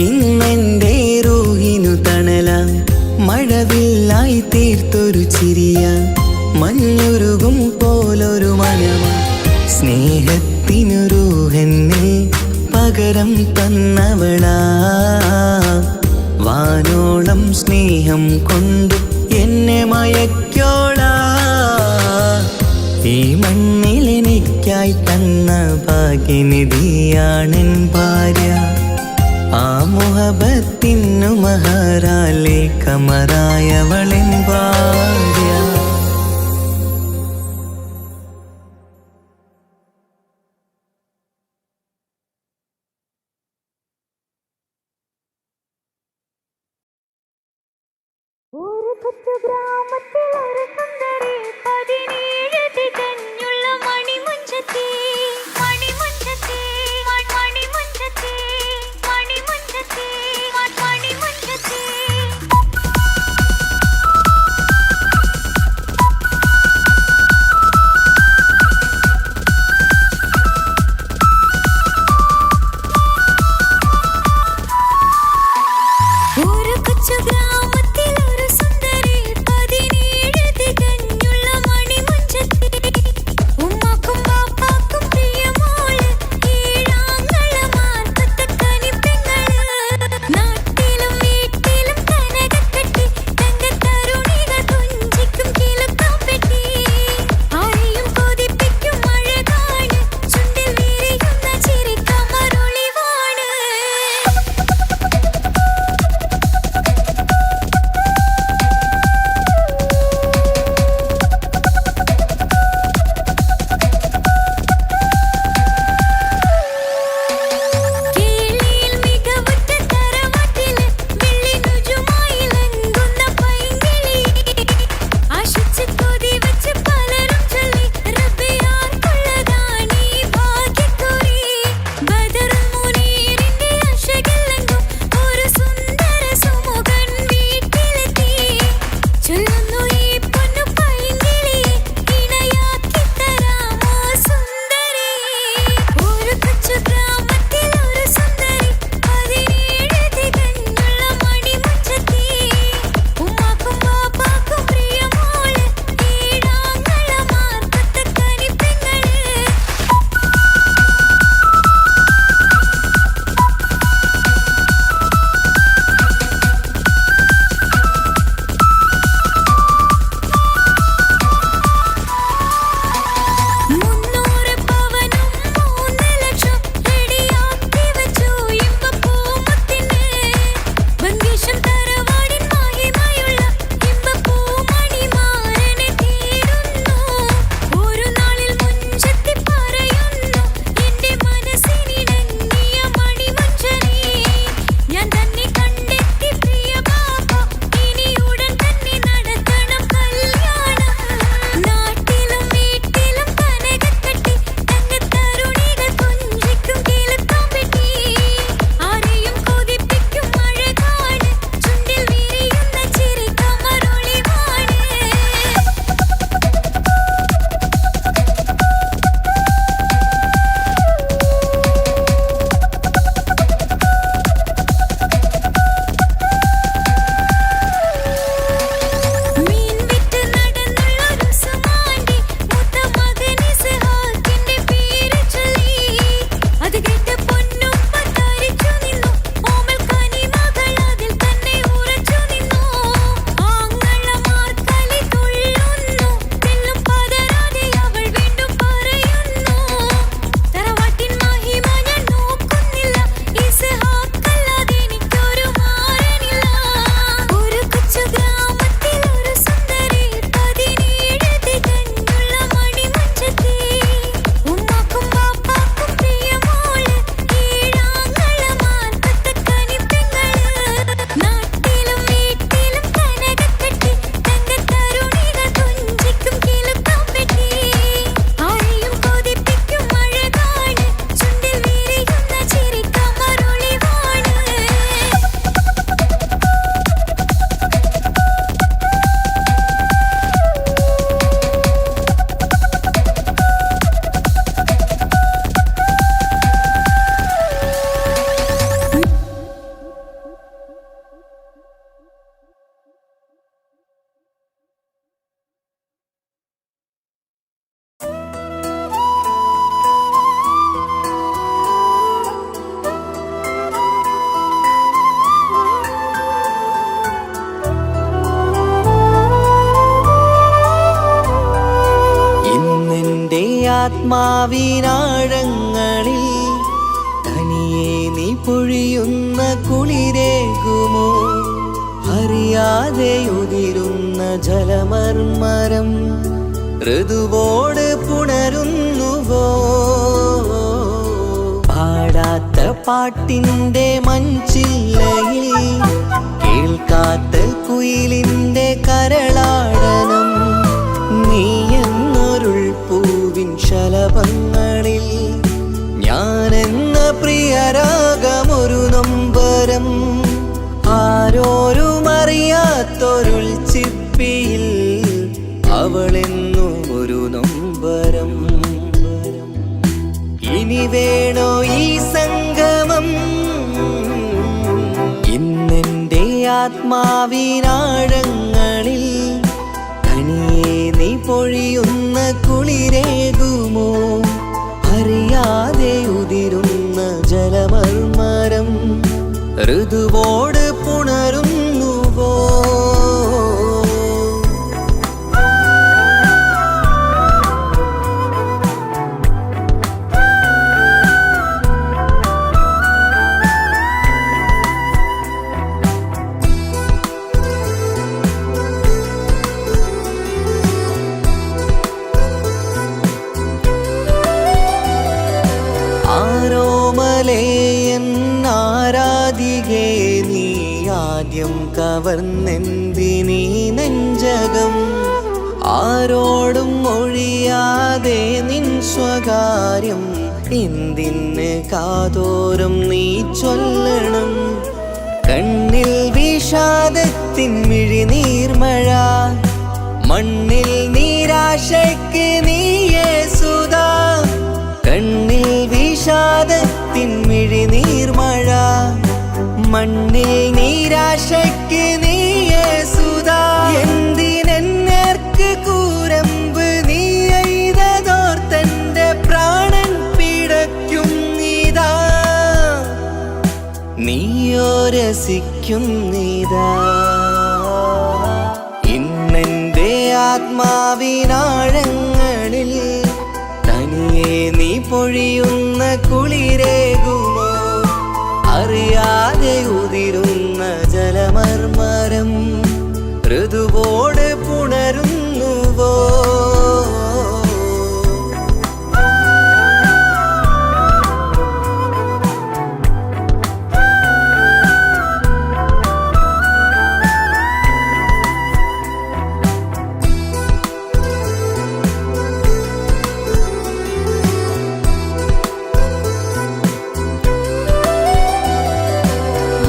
ഇന്നെൻ്റെ റൂഹിനു തണല. മഴവില്ലായി തീർത്തൊരു ചിരിയ മഞ്ഞുരുകും പോലൊരു മനമ. സ്നേഹത്തിനു റൂഹെന്നെ പകരം തന്നവളാ. വാനോളം സ്നേഹം കൊണ്ട് എന്നെ മയക്കോളാ. ഈ മണ്ണിലെനിക്കായി തന്ന ഭാഗ്യനിധിയാണെൻ ഭാര്യ. ആ മുഹബത്തിനു മഹറാലെ കമറായവളെൻ ഭാര്യ. ഒരു കൊച്ചു ഗ്രാമത്തിൽ ഒരു സുന്ദരി 17 തികഞ്ഞുള്ള മണിമുഞ്ചത്തി മണിമുഞ്ചത്തി മണിമുഞ്ചത്തി മണിമുഞ്ചത്തി മണിമുഞ്ചത്തി. ആത്മാവിനാഴങ്ങളിൽ തനിയെ നീ പൊഴിയുന്ന കുളിരേകുമോ? അറിയാതെ ഉതിരുന്ന ജലമർമരം ഋതുവോട് പുണരുന്നുവോ? പാടാത്ത പാട്ടിൻ്റെ മഞ്ചില്ലയിൽ കേൾക്കാത്ത കുയിലിൻ്റെ കരളാടനം നീ എന്നൊരുൾ പൂവിൻ ശലഭങ്ങളിൽ ഞാനെന്ന പ്രിയരാഗമൊരു നൊമ്പരം ആരോരും അറിയാത്തൊരുൾ ചിപ്പിയിൽ അവളെന്നും ഒരു നൊമ്പരം. ഇനി വേണോ ഈ സംഗമം? ഇന്നെൻ്റെ ആത്മാവിനാഴങ്ങളിൽ തനിയെ നീ പൊഴിയുന്ന കുളിരേകുമോ? അറിയാതെ ഉതിരുന്ന ജലമർമരം ഋതുവോട് പുണരുന്നുവോ? ആരോമലേയൻ ആരാധികേ നീ ആദ്യം കവർന്നെന്തിനീ നെഞ്ചകം? ആരോടും ഒഴിയാതെ നിൻ സ്വകാര്യം എന്തിന് കാതോരം നീ ചൊല്ലണം? കണ്ണിൽ വിഷാദത്തിൻ മിഴിനീർമഴ മണ്ണിൽ നിരാശയ്ക്ക് നീയേ സുധാ. കണ്ണിൽ വിഷാദത്തിൻ മിഴിനീർമഴ മണ്ണിൽ നിരാശയ്ക്ക് നീയേ സുധാ. എന്തിനെന്നേർക്ക് കൂരമ്പ് നീ എയ്തതോർത്തന്റെ പ്രാണൻ പിടയ്ക്കും നീതാ. നീയോ രസിക്കും നീതാ. ഇന്നെന്റെ ആത്മാവിനാഴങ്ങളിൽ തനിയെ നീ പൊഴിയുന്ന കുളിരേകുമോ? അറിയാതെ ഉതിരുന്ന ജലമർമരം ഋതുവോട് പുണരുന്നുവോ?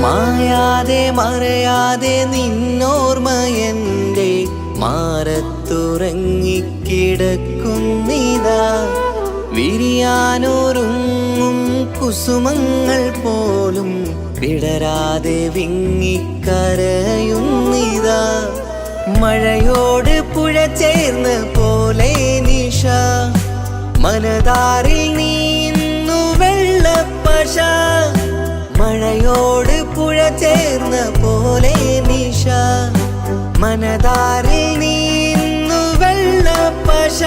മായാതെ മറയാതെ നിന്നോർമ്മയെൻ്റെ മാറത്തുറങ്ങിക്കിടക്കുന്നിതാ. വിരിയാനൊരുങ്ങും കുസുമങ്ങൾ പോലും വിടരാതെ വിങ്ങിക്കരയുന്നിതാ. മഴയോട് പുഴ ചേർന്ന പോലെ നിശ മനതാറിൽ നീന്നു വെള്ളപ്പശ. മഴയോട് പുഴ ചേർന്ന പോലെ നിശ മനതാറിൽ നീന്നു വെള്ളപ്പശ.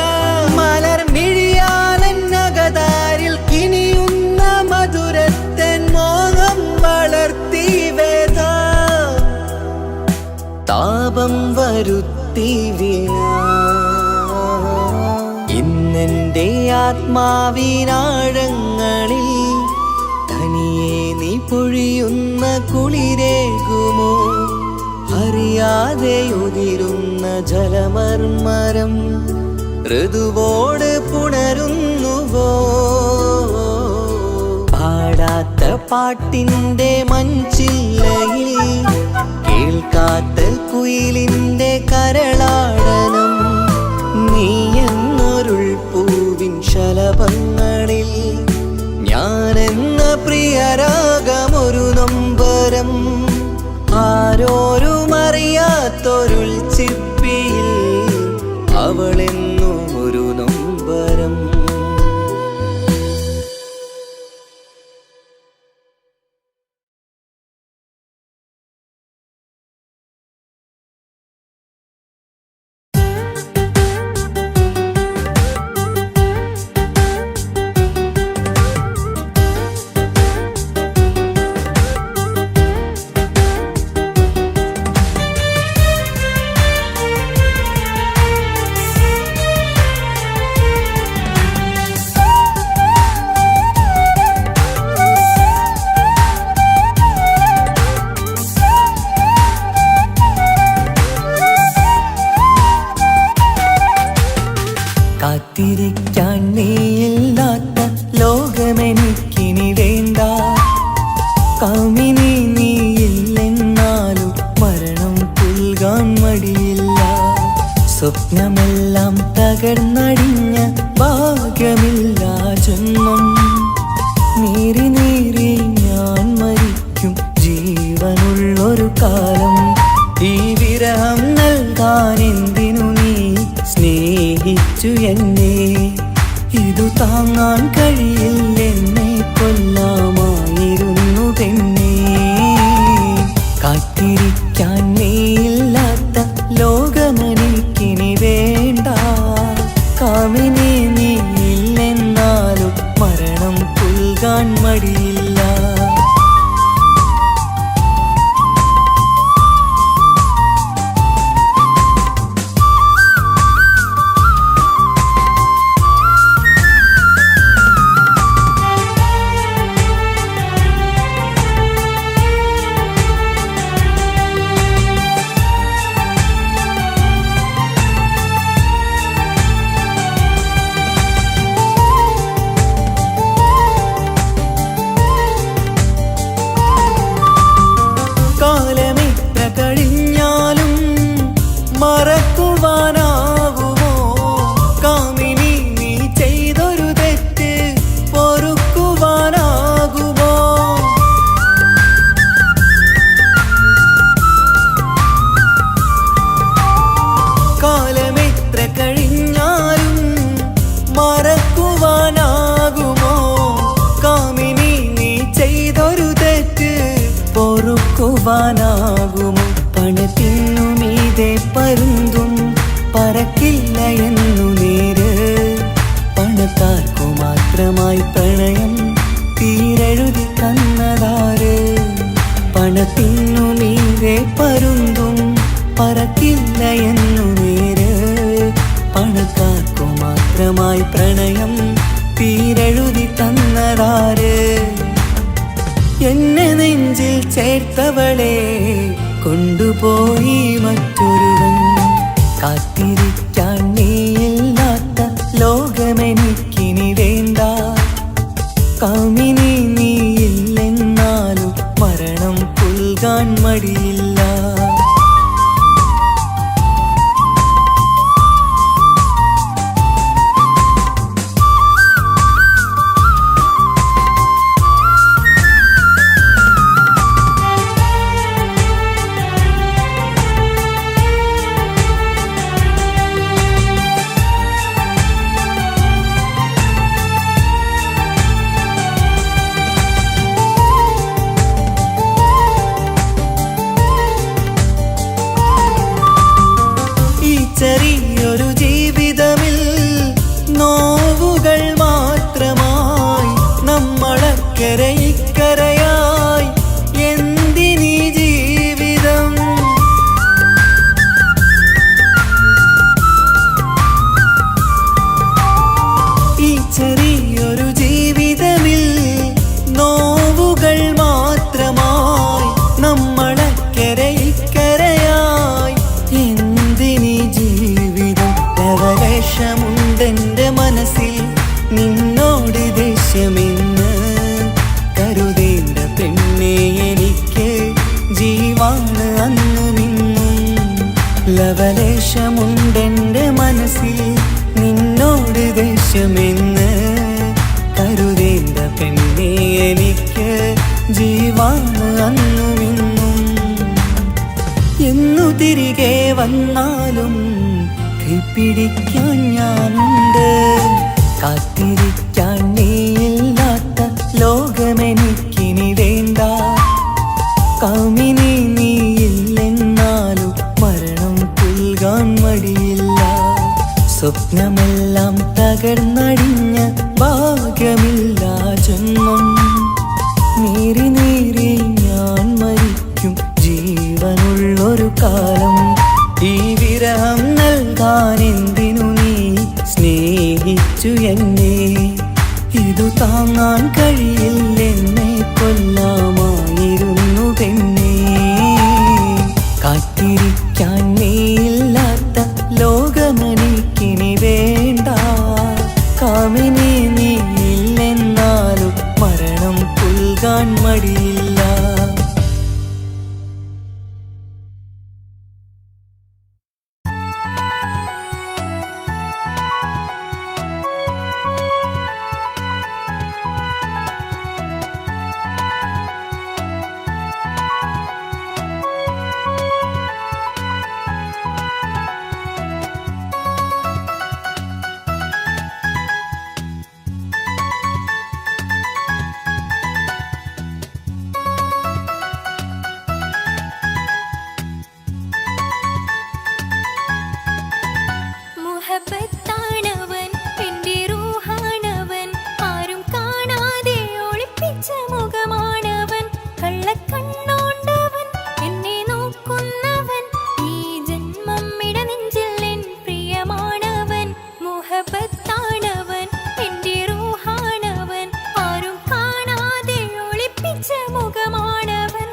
മലർ മിഴിയാലന്നകതാരിൽ കിനിയുന്ന മധുരത്തൻ മോഹം വളർത്തി വേദ താപം വരുത്തി വീണ. ഇന്നെൻ്റെ ആത്മാവിനാഴങ്ങളിൽ തനിയെ നീ പൊഴിയുന്ന കുളിരേകുമോ? അറിയാതെ ഉതിരുന്ന ജലമർമരം ഋതുവോട് പുണരുന്നുവോ? പാടാത്ത പാട്ടിൻ്റെ മഞ്ചില്ലയിൽ കേൾക്കാത്ത കുയിലിൻ്റെ കരളാടനം നീ എന്നൊരുൾ പൂവിൻ ശലഭങ്ങളിൽ ഞാനെന്ന പ്രിയരാഗമൊരു നൊമ്പരം ആരോരും അറിയാത്തൊരുൾ ചിപ്പിയിൽ അവളെന്നും ഒരു നൊമ്പരം. കാത്തിരിക്കാൻ നീയില്ലാത്ത ലോകമെനിക്കിനി വേണ്ട. കാമിനി നീയില്ലെന്നാലും മരണം പുൽകാൻ മടിയില്ല. സ്വപ്നമെല്ലാം തകർന്നടിഞ്ഞ ഭാഗ്യമില്ല ജന്മം. നീറി നീറി ഞാൻ മരിക്കും ജീവനുള്ളൊരു കാലം. ഈ വിരഹം നൽകാൻ എന്തിനു നീ സ്നേഹിച്ചു എന്നെ? ഇതു താങ്ങാൻ കഴിയില്ലെന്നെ കൊല്ലാമായിരുന്നു പെണ്ണേ. കാത്തിരിക്കാൻ നീയില്ലാത്ത ലോകമെനിക്കിനി വേണ്ട. കാമിനി നീയില്ലെന്നാലും മരണം പുൽകാൻ മടിയില്ല. കാലമെത്ര കഴിഞ്ഞാലും മറക്കുവാനാകുമോ? കാമിനി നീ ചെയ്തൊരു തെറ്റ് പൊറുക്കുവാനാകുമോ? കാലമെത്ര കഴിഞ്ഞാലും മറക്കുവാനാകുമോ? കാമിനി നീ ചെയ്തൊരു തെറ്റ് പൊറുക്കുവാനാകുമോ? പണത്തിനു മീതെ പരുന്തും പറക്കില്ല എന്നു നേര്. പണക്കാർക്കു മാത്രമായി പ്രണയം തീരെഴുതി തന്നതാര്? പണത്തിനു മീതെ പരുന്തും പറക്കില്ല എന്നു നേര്. പണക്കാർക്കു മാത്രമായി പ്രണയം തീരെഴുതി തന്നതാര്? എന്നെ നെഞ്ചിൽ ചേർത്തവളെ കൊണ്ടുപോയി മറ്റൊരുവൻ. കാത്തിരിക്കാൻ നീയില്ലാത്ത ലോകമെനിക്കിനി വേണ്ട. കാമിനി നീയില്ലെന്നാലും മരണം പുൽകാൻ മടിയില്ല. ചെറിയൊരു ജീവിതമിൽ നോവുകൾ മാത്രമായി നമ്മളക്കരെ ഇക്കരയായി എന്തിനീ ജീവിതം? ഈ ചെറിയൊരു ജീവിതമിൽ നോവുകൾ മാത്രമായി നമ്മളക്കരെ ഇക്കരയായി എന്തിനീ ജീവിതം? ലവലേശമുണ്ടെന്റെ മനസ്സിൽ നിന്നോട് ദേഷ്യമെന്ന് കരുതേണ്ട പെണ്ണെ എനിക്ക് ജീവാണ് അന്നും ഇന്നും. ലവലേശമുണ്ടെന്റെ മനസ്സിൽ നിന്നോട് ദേഷ്യമെന്ന് കരുതേണ്ട പെണ്ണെ എനിക്ക് ജീവാണ് അന്നും ഇന്നും. എന്നു തിരികെ വന്നാലും കൈപ്പിടിക്കാൻ ഞാനുണ്ട്. കാത്തിരിക്കാൻ നീയില്ലാത്ത ലോകമെനിക്കിനി വേണ്ട. കാമിനി നീയില്ലെന്നാലും മരണം പുൽകാൻ മടിയില്ല. സ്വപ്നമെല്ലാം തകർന്നടിഞ്ഞ ഭാഗ്യമില്ല ജന്മം. നീറി നീറി ഞാൻ മരിക്കും ജീവനുള്ളൊരു കാലം. ഈ വിരഹം നൽകാൻ എന്തിനു നീ സ്നേഹിച്ചു എന്നെ? ഇതു താങ്ങാൻ കഴിയില്ലെന്നെ കൊല്ലാമായിരുന്നു പെണ്ണേ. കാത്തിരിക്കാൻ നീയില്ലാത്ത ലോകമെനിക്കിനി വേണ്ട. മുഹബത്താണവൻ എന്റെ റൂഹാണവൻ ആരും കാണാതെ ഒളിപ്പിച്ച മുഖമാണവൻ കള്ളക്കണ്ണോണ്ടവൻ എന്നെ നോക്കുന്നവൻ ഈ ജന്മം ഇടനെഞ്ചിൽ എൻ പ്രിയമാണവൻ മുഹബത്താണവൻ എന്റെ റൂഹാണവൻ ആരും കാണാതെ ഒളിപ്പിച്ച മുഖമാണവൻ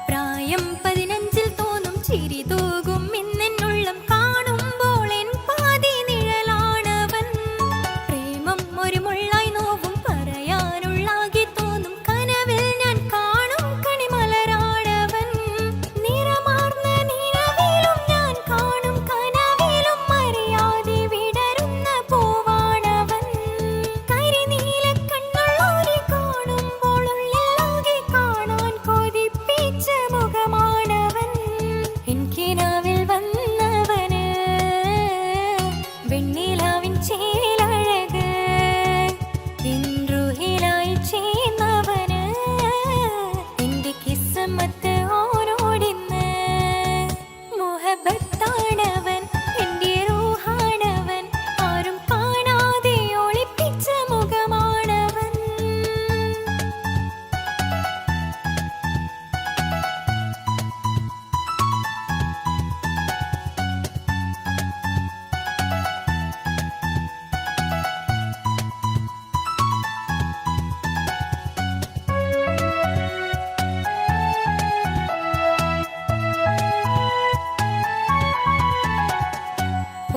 പ്രായം 15-ൽ തോന്നും ചിരി തൂകും ഇന്നെന്നുള്ളം കാണുമ്പോൾ എൻ പാതി നിഴലാണവൻ പ്രേമം ഒരു മുള്ളായി നോവും പറയാനുള്ളാകെ തോന്നും കനവിൽ ഞാൻ കാണും കണിമലരാണവൻ നിറമാർന്ന നിലവിലും ഞാൻ കാണും കനവിലും അറിയാതെ വിടരുന്ന പൂവാണവൻ കരിനീല കണ്ണുള്ളോരെ കാണുമ്പോൾ ഉള്ളിലാകെ കാണാൻ കൊതിപ്പിച്ച മുഖമാണവൻ എനിക്കിനാവിൽ വന്നവന് വെണ്ണിലാവിൻ ചേലഴക് ഇൻറുഹിലായി ചേർന്നവന് എന്റെ കിസ്മത്ത് ഓരോടിന്ന് മുഹബത്താണവൻ എന്റെ റൂഹാണവൻ ആരും കാണാതെ ഒളിപ്പിച്ച മുഖമാണവൻ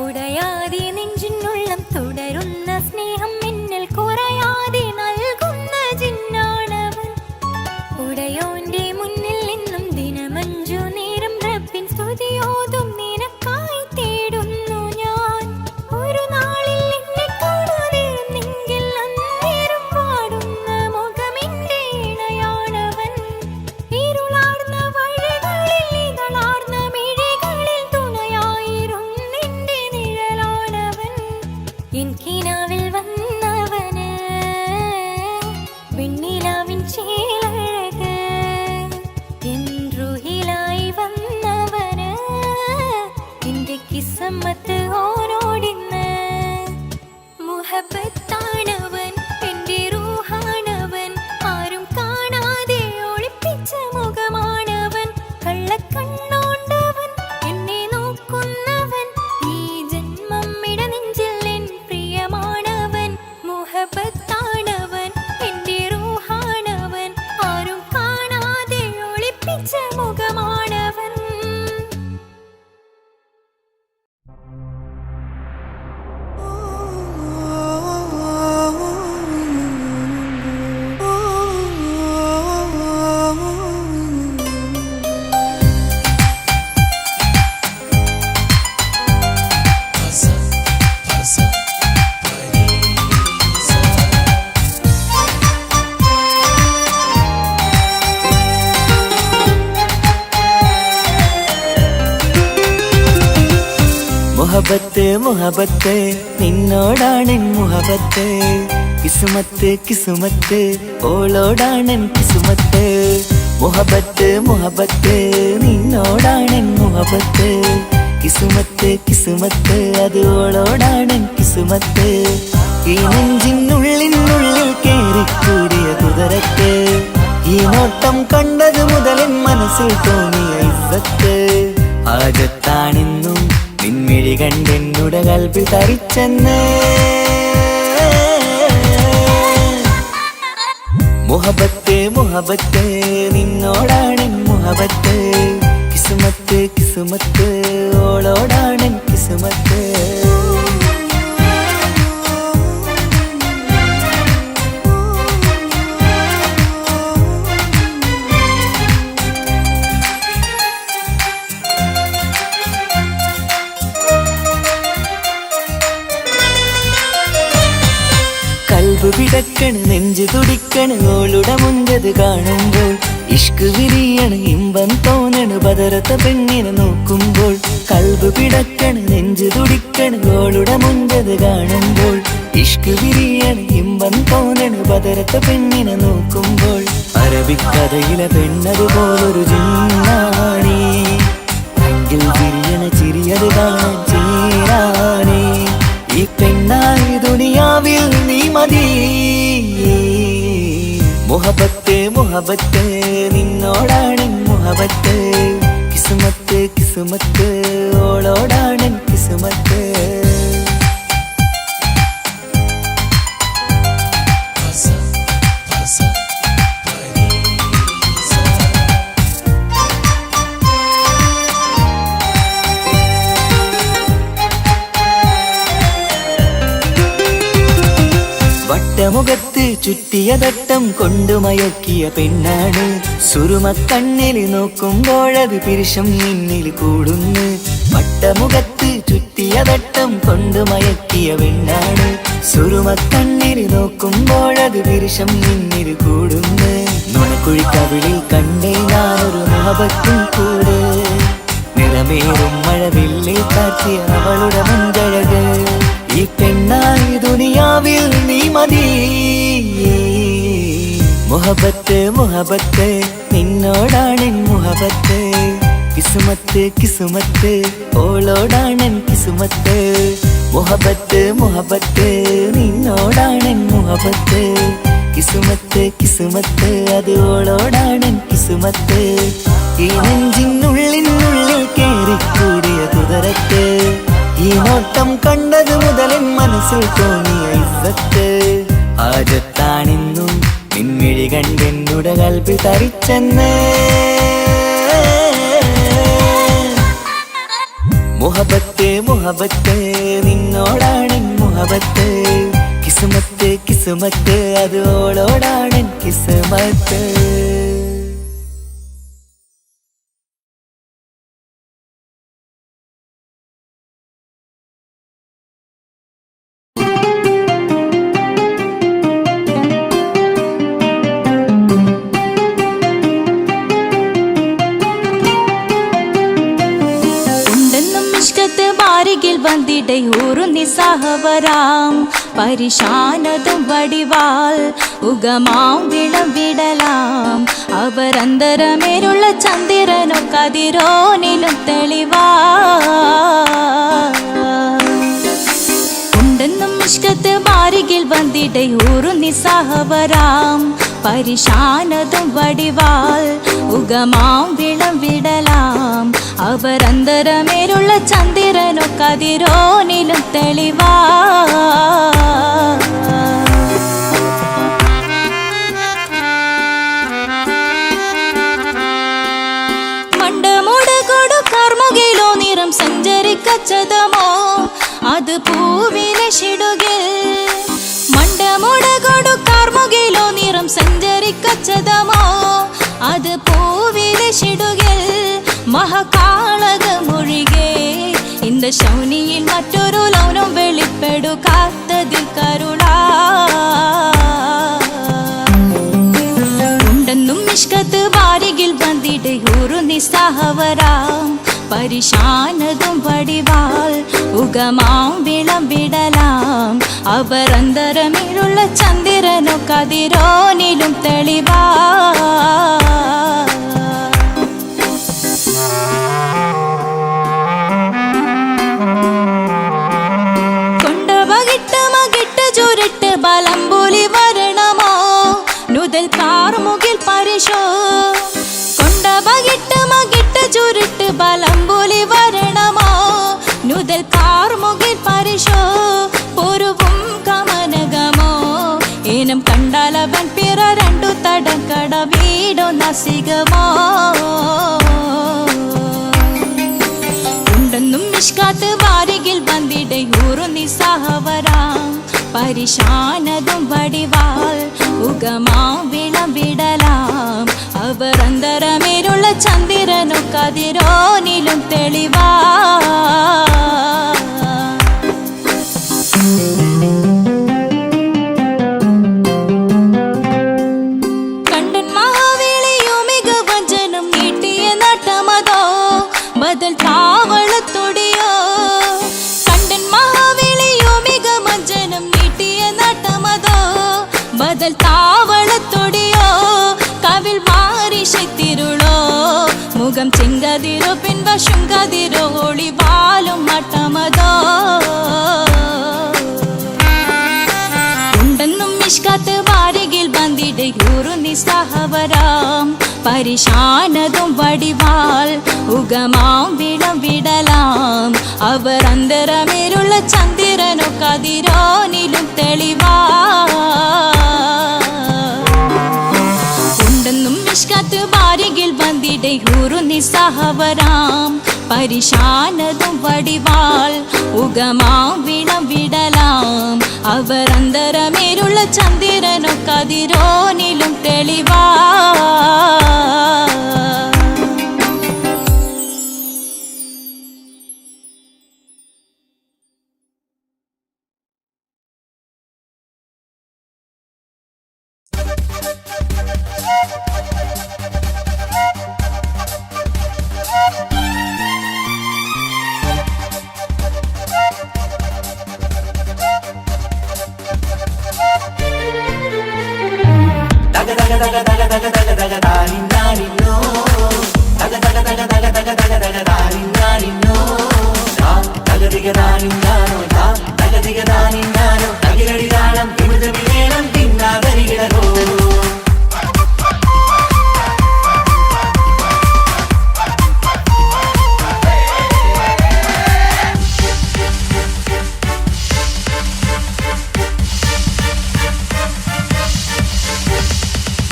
ഉടയാതെ നെഞ്ചിനുള്ളം തുടരുന്ന സ്നേഹം എന്നിൽ കുറയാതെ നൽകുന്ന ജിന്നാണവൻ ഉടയോന്റെ മുന്നിൽ നിന്നും ദിനമഞ്ചു നേരം റബ്ബിൻ സ്തുതിയോതും നിനക്കായി തേടുന്നു ഞാൻ ഒരു നാളിൽ എന്നെ കാണാതിരുന്നെങ്കിൽ അന്നേരം പാടുന്ന മുഖമെന്റെ ഇണയാണവൻ ഇരുളാർന്ന വഴികളിൽ ഇതളാർന്ന മിഴികളിൽ തുണയായിരുന്നെന്റെ നിഴലാണവൻ എനിക്കിനാവിൽ വന്നവന് വെണ്ണിലാവിൻ ചേലഴക് എൻറുഹിലായി വന്നവന് എന്റെ കിസ്മത്ത് ഓരോടിന്ന് മുഹബത്താണവൻ എന്റെ റൂഹാണവൻ ആരും കാണാതെ ഒളിപ്പിച്ച മുഖമാണവൻ കള്ളക്കണ്ണോണ്ടവൻ എന്നെ നോക്കുന്നവൻ ഈ ജന്മം ഇടനെഞ്ചിൽ എൻ പ്രിയമാണവൻ മുഹബത്താണവൻ എന്റെ റൂഹാണവൻ ആരും കാണാതെ ഒളിപ്പിച്ച മുഖമാണവൻ മുഹബത്ത് മുഹബത്ത് നിന്നോടാണെൻ മുഹബത്ത് കിസുമത്ത് കിസുമത്ത് ഓളോടാണെൻ കിസുമത്ത് മുഹബത്ത് മുഹബത്ത് നിന്നോടാണെൻ മുഹബത്ത് കിസുമത്ത് കിസുമത്ത് അത് ഓളോടാണെൻ കിസുമത്ത് ഈ നെഞ്ചിനുള്ളിനുള്ളിൽ കേറിക്കൂടിയ കുതിരക്ക് ഈ നോട്ടം കണ്ടത് മുതലൻ മനസ്സിൽ തോന്നിയ ഇസ്സത്ത് ആജത്താണെന്നും നിൻമിഴി കണ്ടെന്നുടെ കൽബിൽ തരിച്ചെന്ന് മുഹബത്ത് മുഹബത്ത് നിന്നോടാണെൻ മുഹബത്ത് കിസുമത്ത് കിസുമത്ത് ഓളോടാണെൻ കിസുമത്ത് കൽബ് പിടക്കണ് നെഞ്ചു തുടിക്കണ് ഓളുടെ മുഞ്ച മുഞ്ചത് കാണുമ്പോൾ ഇഷ്ക് വിരിയണ് ഇമ്പം തോന്നണ് ബദറത്ത പെണ്ണിനെ നോക്കുമ്പോൾ കൽബ് പിടക്കണ് നെഞ്ചു തുടിക്കണ് ഓളുടെ മുഞ്ചത് കാണുമ്പോൾ ഇഷ്ക് വിരിയണ് ഇമ്പം തോന്നണ് ബദറത്ത പെണ്ണിനെ നോക്കുമ്പോൾ അറബിക്കഥയിലെ പെണ്ണതുപോലൊരു ജിന്നാണി അങ്കിൽ വിരിയണ ചിരിയത് കാണാൻ ചേരാനേ ഈ പെണ്ണായി ദുനിയാവിൽ നീ മതി മുഹബത്ത് മുഹബത്ത് നിന്നോടാണ് മുഹബത്ത് കിസ്മത്ത് കിസ്മത്ത് ഓളോടാണ് കിസ്മത്ത് വട്ടമുഖത്ത് ചുറ്റിയ തട്ടം കൊണ്ടു മയക്കിയ പെണ്ണാണ് സുറുമക്കണ്ണിൽ നോക്കുമ്പോഴത് പിരിശം നിന്നിൽ കൂടുന്നു വട്ടമുഖത്ത് ചുറ്റിയ തട്ടം കൊണ്ടു മയക്കിയ പെണ്ണാണ് സുറുമക്കണ്ണിൽ നോക്കുമ്പോഴത് പിരിശം നിന്നിൽ കൂടുന്നു നുണക്കുഴിക്കവിളിൽ കണ്ടേ ഞാനൊരു മുഹബത്തും കൂടെ നിറമേറും മഴവില്ലിൽ കാറ്റിയ അവളുടെ മുൻകഴക് ഈ പെണ്ണായി ദുനിയാവിൽ നീ മതി മുഹബത്ത് മുഹബത്ത് നിന്നോടാണ് മുഹബത്ത് കിസ്മത്ത് കിസ്മത്ത് ഓളോടാണ് കിസ്മത്ത് മുഹബത്ത് മുഹബത്ത് നിന്നോടാണ് മുഹബത്ത് കിസ്മത്ത് കിസ്മത്ത് അത് ഓളോടാണ് കിസ്മത്ത് ഈ നെഞ്ചിനുള്ളിനുള്ളിൽ കേറിക്കൂടിയ കുതിരത്ത് ഈ നോട്ടം കണ്ടത് മുതലൻ മനസ്സിൽ തോന്നിയ ഇസ്സത്ത് ആജത്താണിന്നും നിൻമിഴി കണ്ടെന്നുടെ കൽബിൽ തരിച്ചെന്ന് മുഹബത്ത് മുഹബത്ത് നിന്നോടാണ് മുഹബത്ത് കിസ്മത്ത് കിസ്മത്ത് അത് ഓളോടാണ് കിസ്മത്ത് വന്നിട ഊറു നിസ്സഹവരാം പരിശാനതും വടിവാൾ ഉഗമാം വിളം വിടലാം അവരന്തരമേലുള്ള ചന്ദ്രനോ കതിരോനിലും തെളിവാ ഉണ്ടെന്നും ഇഷ്കത്ത് മാരികിൽ വന്നിട ഊറു നിസ്സഹവരാം പരിശാനതും വടിവാൾ ഉഗമാം വിളം വിടലാം അവരന്തരമേലുള്ള ചന്ദ്രനോ കതിരോനിലും തെളിവാ മണ്ടമോട് കൊടു കർമുകിലോ നിറം സഞ്ചരിക്കച്ചതമോ അത് പൂവിലെ ഷിടുകിൽ മണ്ടമോട് കൊടു കർമുകിലോ നിറം സഞ്ചരിക്കച്ചതമോ അത് പൂവിലെ ഷിടുകിൽ മഹകാളകമൊഴികെ இந்த ശൗനിയിൽ മറ്റൊരു ലൗനം വെളിപ്പെടു കാത്തതിൽ കരുളാ ഉണ്ടെന്നും ഇഷ്കത്ത് വാരികിൽ വന്നിട്ട് ഒരു നിസ്സഹവരാം പരിശാനതും വടിവാൾ ഉഗമാം വിളം വിടലാം അവരന്തരമിലുള്ള ചന്ദ്രനോ കതിരോനിലും തെളിവാ ചുരുട്ട് ബലംപുലി വരണമോ നുതൽ കാർമുകിൽ പരിശോ കൊണ്ട ബകിട്ട് മകിട്ട് ചുരുട്ട് ബലംപുലി വരണമോ നുതൽ കാർമുകിൽ പരിശോ പൊരുവും കമനകമോ ഏനം കണ്ടാലവൻ പിറ രണ്ടു തടക്കട വീടോ നസികമോ ഉണ്ടെന്നും ഇഷ്കാത്ത് വാരികിൽ വന്നിട ഊറു നിസ്സഹവരാം പരിശാനതും വടിവാൾ ഉഗമാം വിളം വിടലാം അവരന്തരമേലുള്ള ചന്ദ്രനോ കതിരോനിലും തെളിവാ കണ്ടൻ നിസ്സഹവരാം പരിശാനതും വടിവാൾ ഉഗമാം വിളം വിടലാം അവർ അന്തരമേലുള്ള ചന്ദ്രനോ കതിരോനിലും തെളിവാ ഉണ്ടെന്നും മിഷ്കത്ത് ബാരികിൽ വന്നിടെ ഹൂറു നിസ്സഹവരാം പരിശാനതും വടിവാൾ ഉഗമാം വിളം വിടലാം അവർ അന്തരമേലുള്ള ചന്ദ്രനോ കതിരോനിലും തെളിവാ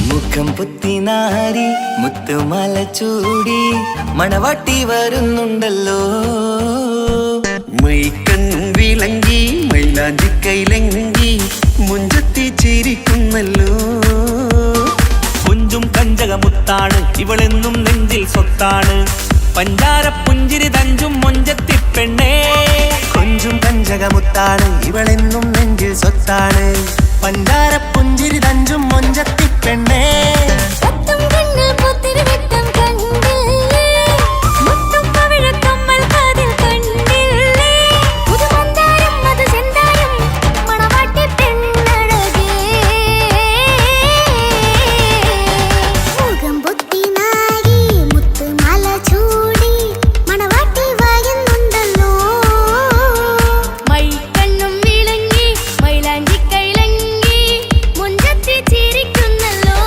മുഖം പുത്തിനാരി മുത്തുമല ചൂടി മണവാട്ടി വരുന്നുണ്ടല്ലോ മൈക്കണ്ണും വിളങ്ങി മൈലാഞ്ചി കൈലങ്കി മുഞ്ചത്തി ചിരിക്കുന്നല്ലോ കൊഞ്ചും കഞ്ചകമുത്താണ് ഇവളെന്നും നെഞ്ചിൽ സ്വത്താണ് പഞ്ചാര പുഞ്ചിരി തഞ്ചും മൊഞ്ചത്തി പെണ്ണേ കൊഞ്ചും കഞ്ചകമുത്താണ് ഇവളെന്നും നെഞ്ചിൽ സ്വത്താണ് പഞ്ചാര പുഞ്ചിരി തഞ്ചും മൊഞ്ചത്തി പെണ്ണേ ചിരിക്കുന്നല്ലോ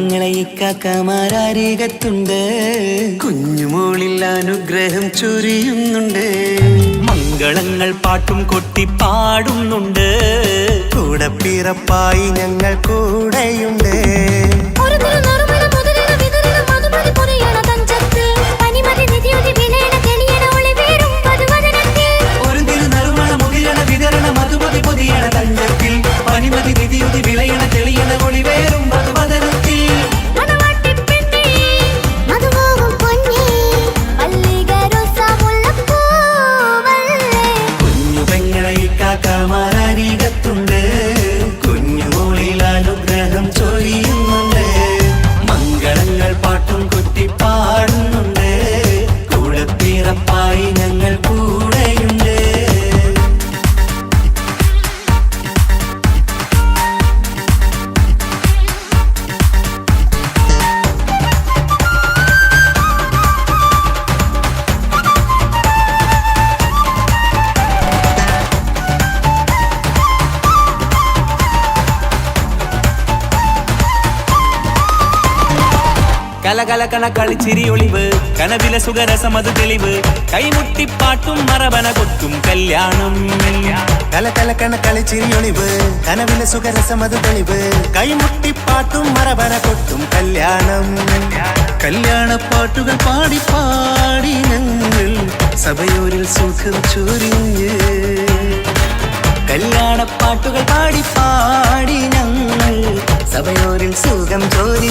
പെങ്ങളെ ഇക്കാക്കമാരരികത്തുണ്ട്. കുഞ്ഞുമോളിൽ അനുഗ്രഹം ചൊരിയുന്നുണ്ട്. മംഗളങ്ങൾ പാട്ടും കൊട്ടി പാടുന്നുണ്ട്. കൂടെ പിറപ്പായി ഞങ്ങൾ കൂടെയുണ്ട്. ഒരു തിരുനറുമണ മുതലിന വിതരണ മധുമതി പൊരിയണ തഞ്ചത്തിൽ പനിമതി നിധിയുടെ വിലയണ തെളിയണ ഒളിവേറും വധുവദനത്തിൽ. ഒരു തിരുനറുമണ മുകിലണ വിതരണ മധുമതി പൊതിയണ തഞ്ചത്തിൽ പനിമതി നിധിയുതി വിളയണ തെളിയണ ഒളിവേറും വധുവദനത്തിൽ. മണവാട്ടിപ്പെണ്ണേ, മധുവാകും പൊന്നേ, മല്ലികരോസാമുല്ലപ്പൂവല്ലേ. കുഞ്ഞു പെങ്ങളെ ഇക്കാക്കമാരരികത്തുണ്ട്. കുഞ്ഞുമോളിൽ അനുഗ്രഹം ചൊരിയുന്നുണ്ട്. മംഗളങ്ങൾ പാട്ടും കൊട്ടി പാടുന്നുണ്ട്. കൂടെ പിറപ്പായി ഞങ്ങൾ കൂടെയുണ്ട്. കലകലകണ കളിച്ചിരി ഒളിവ് കനവിലെ സുഖരസമത് തെളിവ് കൈമുട്ടിപ്പാട്ടും മറവന കൊത്തും കല്യാണം. കലകലക്കണ കളിച്ചിരിയൊളിവ് കനവിലെ സുഖരസമത് തെളിവ് കൈമുട്ടിപ്പാട്ടും മറവന കൊട്ടും കല്യാണം. കല്യാണപ്പാട്ടുകൾ പാടി പാടി ഞങ്ങൾ സഭയോരിൽ സുഖം ചൊരിഞ്ഞ്. കല്യാണപ്പാട്ടുകൾ പാടി പാടി ഞങ്ങൾ സഭയോരിൽ സുഖം ചോരി